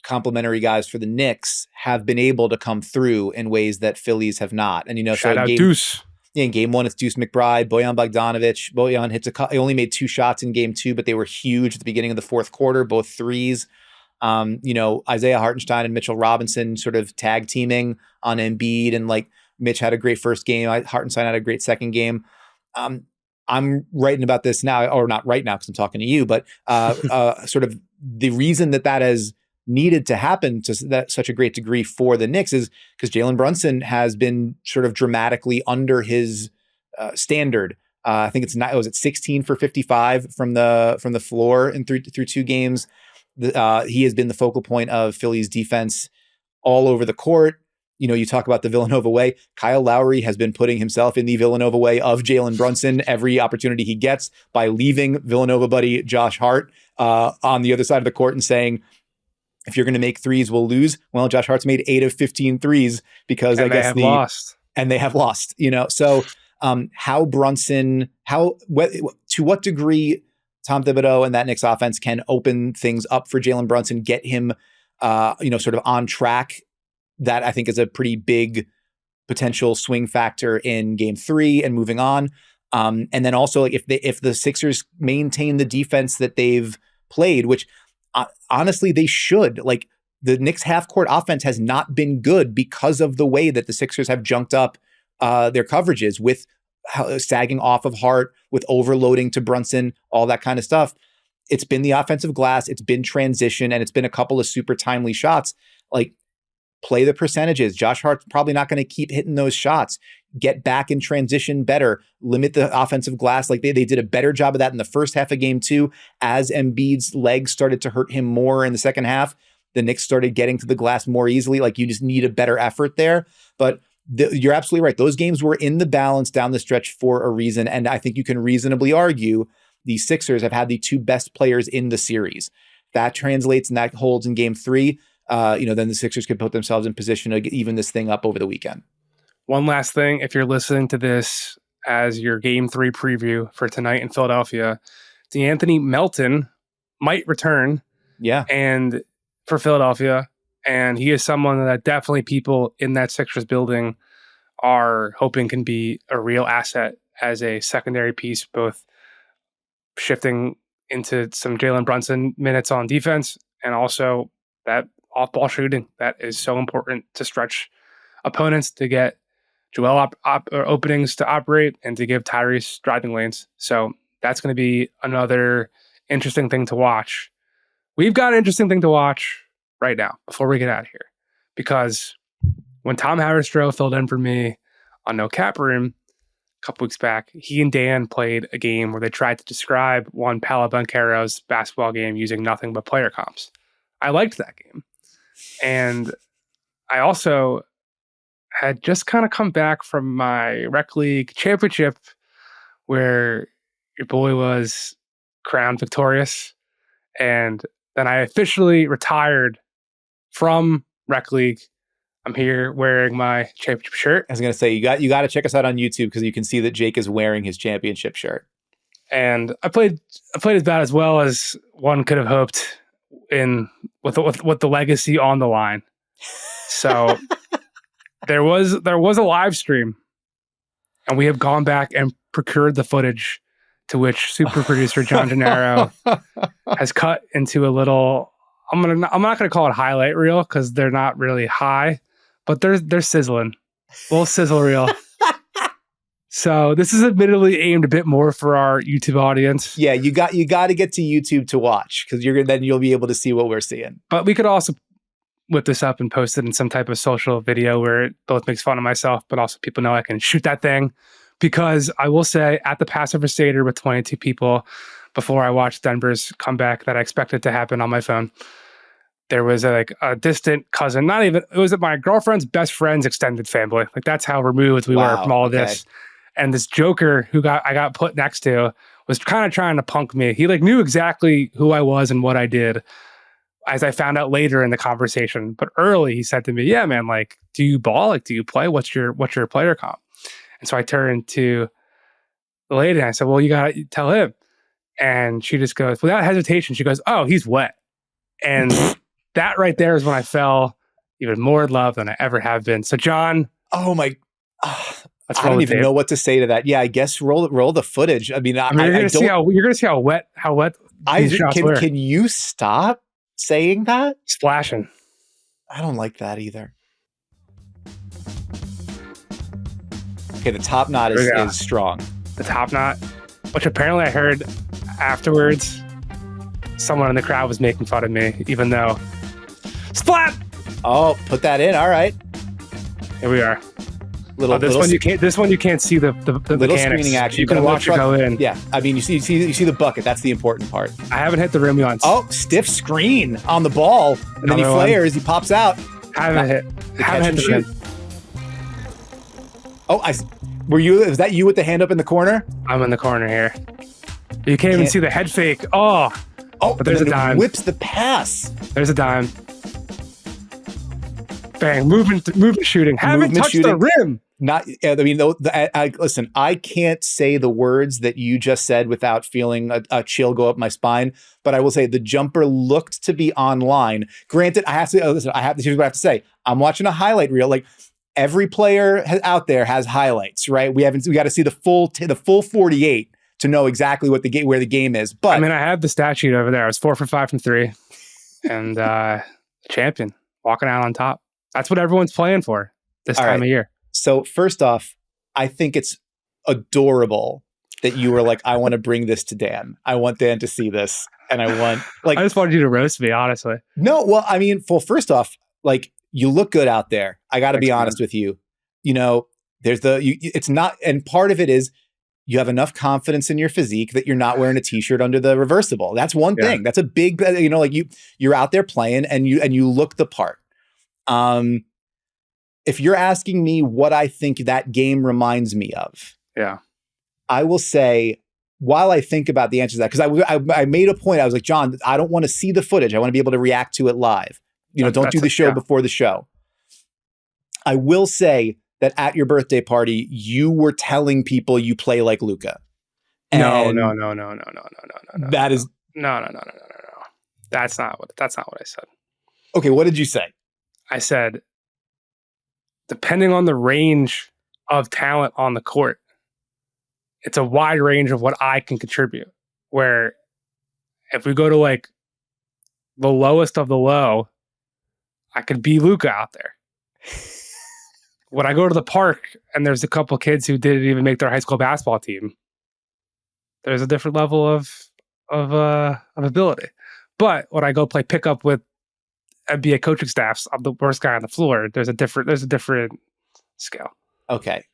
complimentary guys for the Knicks have been able to come through in ways that Phillies have not. And shout out Deuce. Yeah, in game one, it's Deuce McBride, Bojan Bogdanovic. Bojan hits he only made 2 shots in game 2, but they were huge at the beginning of the fourth quarter, both threes. Isaiah Hartenstein and Mitchell Robinson sort of tag teaming on Embiid, and like Mitch had a great first game. Hartenstein had a great second game. I'm writing about this now, or not right now because I'm talking to you, but sort of the reason that has needed to happen to such a great degree for the Knicks is because Jalen Brunson has been sort of dramatically under his standard. I think was it 16 for 55 from the floor and through 2 games. He has been the focal point of Philly's defense all over the court. You talk about the Villanova way. Kyle Lowry has been putting himself in the Villanova way of Jalen Brunson every opportunity he gets by leaving Villanova buddy Josh Hart on the other side of the court and saying, if you're going to make threes, we'll lose. Well, Josh Hart's made 8 of 15 threes because and they have lost. So how Brunson, to what degree Tom Thibodeau and that Knicks offense can open things up for Jalen Brunson, get him, sort of on track. That I think is a pretty big potential swing factor in game 3 and moving on. And then also if the Sixers maintain the defense that they've played, which honestly they should, like the Knicks half court offense has not been good because of the way that the Sixers have junked up their coverages with sagging off of Hart, with overloading to Brunson, all that kind of stuff. It's been the offensive glass, it's been transition, and it's been a couple of super timely shots. Like, play the percentages. Josh Hart's probably not going to keep hitting those shots. Get back in transition better. Limit the offensive glass. Like they did a better job of that in the first half of game 2. As Embiid's legs started to hurt him more in the second half, the Knicks started getting to the glass more easily. Like you just need a better effort there. But you're absolutely right. Those games were in the balance down the stretch for a reason. And I think you can reasonably argue the Sixers have had the 2 best players in the series. That translates and that holds in game 3. Then the Sixers could put themselves in position to even this thing up over the weekend. One last thing, if you're listening to this as your game 3 preview for tonight in Philadelphia, DeAnthony Melton might return. Yeah. And for Philadelphia. And he is someone that definitely people in that Sixers building are hoping can be a real asset as a secondary piece, both shifting into some Jalen Brunson minutes on defense and also that off-ball shooting that is so important to stretch opponents, to get Joel openings to operate, and to give Tyrese driving lanes. So that's going to be another interesting thing to watch. We've got an interesting thing to watch right now before we get out of here, because when Tom Haberstroh filled in for me on No Cap Room a couple weeks back, he and Dan played a game where they tried to describe one Paolo Banchero's basketball game using nothing but player comps. I liked that game. And I also had just kind of come back from my rec league championship where your boy was crowned victorious. And then I officially retired from rec league. I'm here wearing my championship shirt. I was going to say, you got to check us out on YouTube because you can see that Jake is wearing his championship shirt. And I played about as well as one could have hoped with the legacy on the line. So there was a live stream, and we have gone back and procured the footage, to which super producer John Gennaro has cut into a little. I'm not gonna call it highlight reel because they're not really high, but they're sizzling, a little sizzle reel. So this is admittedly aimed a bit more for our YouTube audience. Yeah, you got to get to YouTube to watch because then you'll be able to see what we're seeing. But we could also whip this up and post it in some type of social video where it both makes fun of myself, but also people know I can shoot that thing. Because I will say, at the Passover Seder with 22 people, before I watched Denver's comeback that I expected to happen on my phone, there was a distant cousin, it was my girlfriend's best friend's extended family. Like, that's how removed we were from all of this. And this joker who I got put next to was kind of trying to punk me. He knew exactly who I was and what I did, as I found out later in the conversation. But early, he said to me, "Yeah, man, do you ball? Do you play? What's your player comp?" And so I turned to the lady and I said, "Well, you got to tell him." And she just goes, without hesitation, she goes, "Oh, he's wet." And that right there is when I fell even more in love than I ever have been. So, John. Oh, my. I don't even know what to say to that. Yeah, I guess roll the footage. I mean, you're going to see how wet these shots were. Can you stop saying that? Splashing. I don't like that either. Okay, the top knot is strong. The top knot, which apparently I heard afterwards, someone in the crowd was making fun of me, even though splat. Oh, put that in. All right. Here we are. This one you can't see the little mechanics. Screening action. You can watch it go in. Yeah, I mean, you see the bucket. That's the important part. I haven't hit the rim once. Oh, stiff screen on the ball, and then he flares. He pops out. Haven't hit the rim. Oh, was that you with the hand up in the corner? I'm in the corner here. You can't even see the head fake. Oh, but there's a dime. Whips the pass. There's a dime. Bang! Movement shooting. Haven't touched the rim. Listen, I can't say the words that you just said without feeling a chill go up my spine. But I will say the jumper looked to be online. Granted, here's what I have to say. I'm watching a highlight reel. Every player out there has highlights, right? We got to see the full 48 to know exactly where the game is. But I mean, I have the stat sheet over there. I was 4 for 5 from 3, and champion, walking out on top. That's what everyone's playing for this time of year. So first off, I think it's adorable that you were like, "I want to bring this to Dan. I want Dan to see this, and I want I just wanted you to roast me, honestly." No, well, I mean, first off, you look good out there. I got to be honest with you. It's not, and part of it is you have enough confidence in your physique that you're not wearing a t-shirt under the reversible. That's one thing. That's a big, you're out there playing and you look the part. If you're asking me what I think that game reminds me of, I will say, while I think about the answer to that, because I made a point, I was like, "John, I don't want to see the footage. I want to be able to react to it live. Don't do the show before the show." I will say that at your birthday party, you were telling people you play like Luka. No. That is no. That's not what I said. Okay, what did you say? I said, depending on the range of talent on the court, it's a wide range of what I can contribute. Where if we go to the lowest of the low, I could be Luka out there. When I go to the park and there's a couple kids who didn't even make their high school basketball team, there's a different level of ability. But when I go play pickup with be a coaching staff, I'm the worst guy on the floor. There's a different scale. Okay.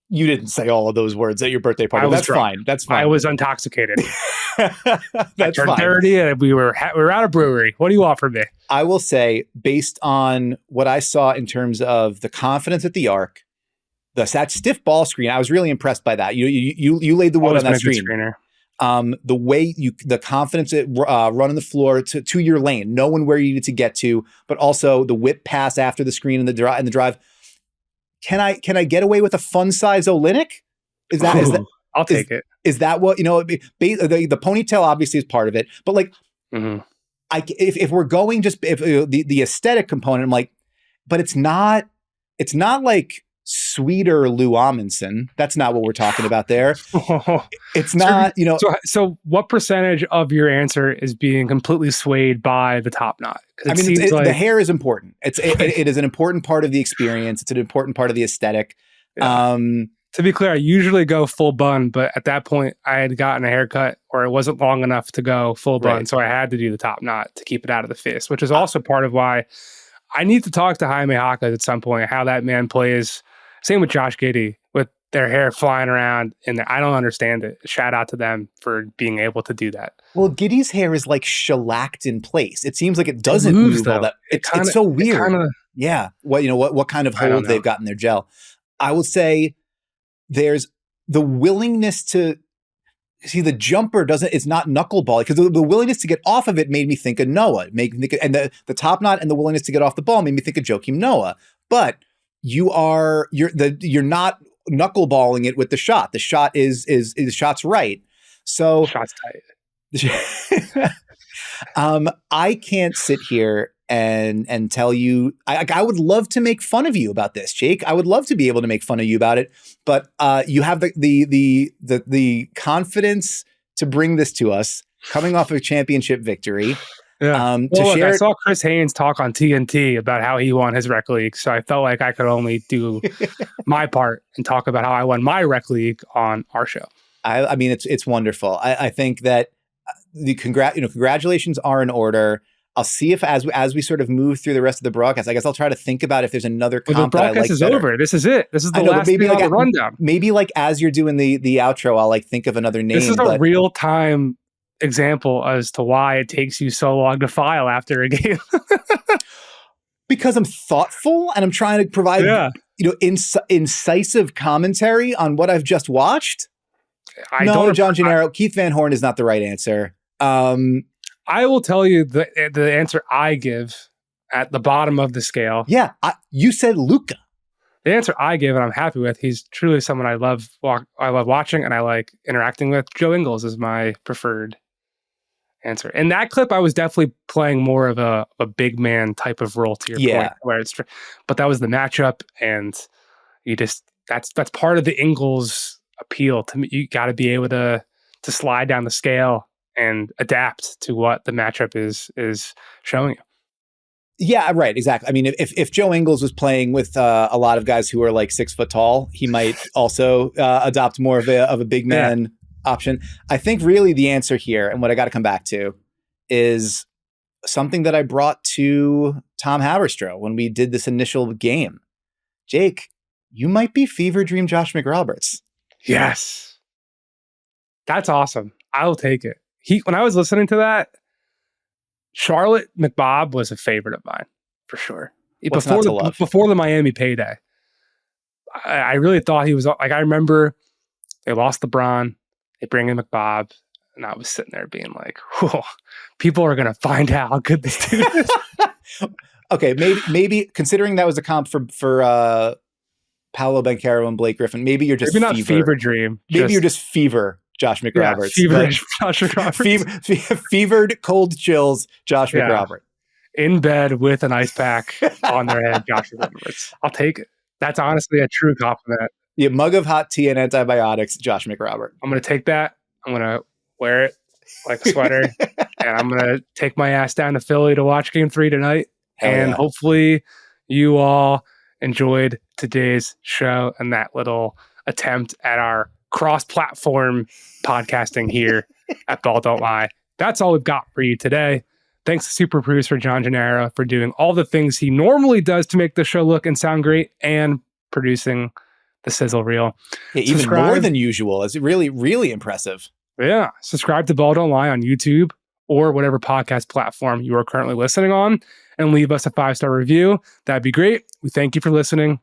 You didn't say all of those words at your birthday party. That's drunk. fine. That's fine. I was intoxicated. That's fine. 30 and we were at a brewery. What do you want from me? I will say, based on what I saw in terms of the confidence at the arc, that stiff ball screen, I was really impressed by that. You laid the wood on that screen. The way the confidence at running the floor to your lane, knowing where you needed to get to, but also the whip pass after the screen and the drive. Can I get away with a fun size Olynyk? Is that I'll take it. Is that what the ponytail obviously is part of it, but like if we're going just the aesthetic component, I'm like, but it's not like sweeter Lou Amundsen. That's not what we're talking about there. It's not, So what percentage of your answer is being completely swayed by the top knot? I mean, the hair is important. It is an important part of the experience. It's an important part of the aesthetic. Yeah. To be clear, I usually go full bun, but at that point I had gotten a haircut or it wasn't long enough to go full bun. Right. So I had to do the top knot to keep it out of the face, which is also part of why I need to talk to Jaime Jaquez at some point, how that man plays. Same with Josh Giddey, with their hair flying around, and I don't understand it. Shout out to them for being able to do that. Well, Giddey's hair is like shellacked in place. It seems like it doesn't move all that. It's so weird. Yeah. What kind of hold they've got in their gel. I will say there's the willingness to see the jumper it's not knuckleball, because the willingness to get off of it made me think of Noah. And the top knot and the willingness to get off the ball made me think of Joakim Noah. But you're not knuckleballing it with the shot. The shot is the shot's right. So shot's tight. I can't sit here and tell you. I would love to make fun of you about this, Jake. I would love to be able to make fun of you about it. But you have the confidence to bring this to us, coming off of a championship victory. Yeah. I saw Chris Haynes talk on TNT about how he won his rec league, so I felt like I could only do my part and talk about how I won my rec league on our show. I mean, it's wonderful. I think that the congratulations are in order. I'll see if as we sort of move through the rest of the broadcast, I guess I'll try to think about if there's another comp the broadcast that I like is better. over. This is it. This is the last thing on the rundown. Maybe like as you're doing the outro, I'll like think of another name. This is a real time example as to why it takes you so long to file after a game. Because I'm thoughtful and I'm trying to provide incisive commentary on what I've just watched. John Gennaro, Keith Van Horn is not the right answer. I will tell you the answer I give at the bottom of the scale. Yeah, you said Luka. The answer I give, and I'm happy with, he's truly someone I love watching and I like interacting with. Joe Ingles is my preferred answer. In that clip, I was definitely playing more of a big man type of role, to your point, where but that was the matchup, and that's part of the Ingles appeal to me. You got to be able to slide down the scale and adapt to what the matchup is showing you. Yeah, right. Exactly. I mean, if Joe Ingles was playing with a lot of guys who are like 6 foot tall, he might also adopt more of a big man option. I think really the answer here, and what I got to come back to, is something that I brought to Tom Haberstroh when we did this initial game. Jake, you might be fever dream Josh McRoberts. Yes. That's awesome. I'll take it. When I was listening to that, Charlotte McBob was a favorite of mine, for sure. Before the Miami payday. I really thought he was, like, I remember they lost LeBron, they bring in McBob, and I was sitting there being like, whoa, people are going to find out how good this dude is. Okay, maybe considering that was a comp for Paolo Banchero and Blake Griffin, maybe you're just maybe not fever dream. Maybe you're just fever Josh McRoberts. Yeah, Josh McRoberts. Fevered cold chills Josh McRoberts. In bed with an ice pack on their head, Josh McRoberts. I'll take it. That's honestly a true compliment. Yeah, mug of hot tea and antibiotics, Josh McRobert. I'm going to take that. I'm going to wear it like a sweater. And I'm going to take my ass down to Philly to watch Game 3 tonight. Hopefully you all enjoyed today's show and that little attempt at our cross-platform podcasting here at Ball Don't Lie. That's all we've got for you today. Thanks to super producer John Gennaro for doing all the things he normally does to make the show look and sound great and producing the sizzle reel. Yeah, even more than usual. It's really, really impressive. Yeah. Subscribe to Ball Don't Lie on YouTube or whatever podcast platform you are currently listening on, and leave us a 5-star review. That'd be great. We thank you for listening,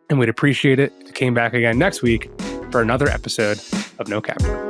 and we'd appreciate it if you came back again next week for another episode of No Cap.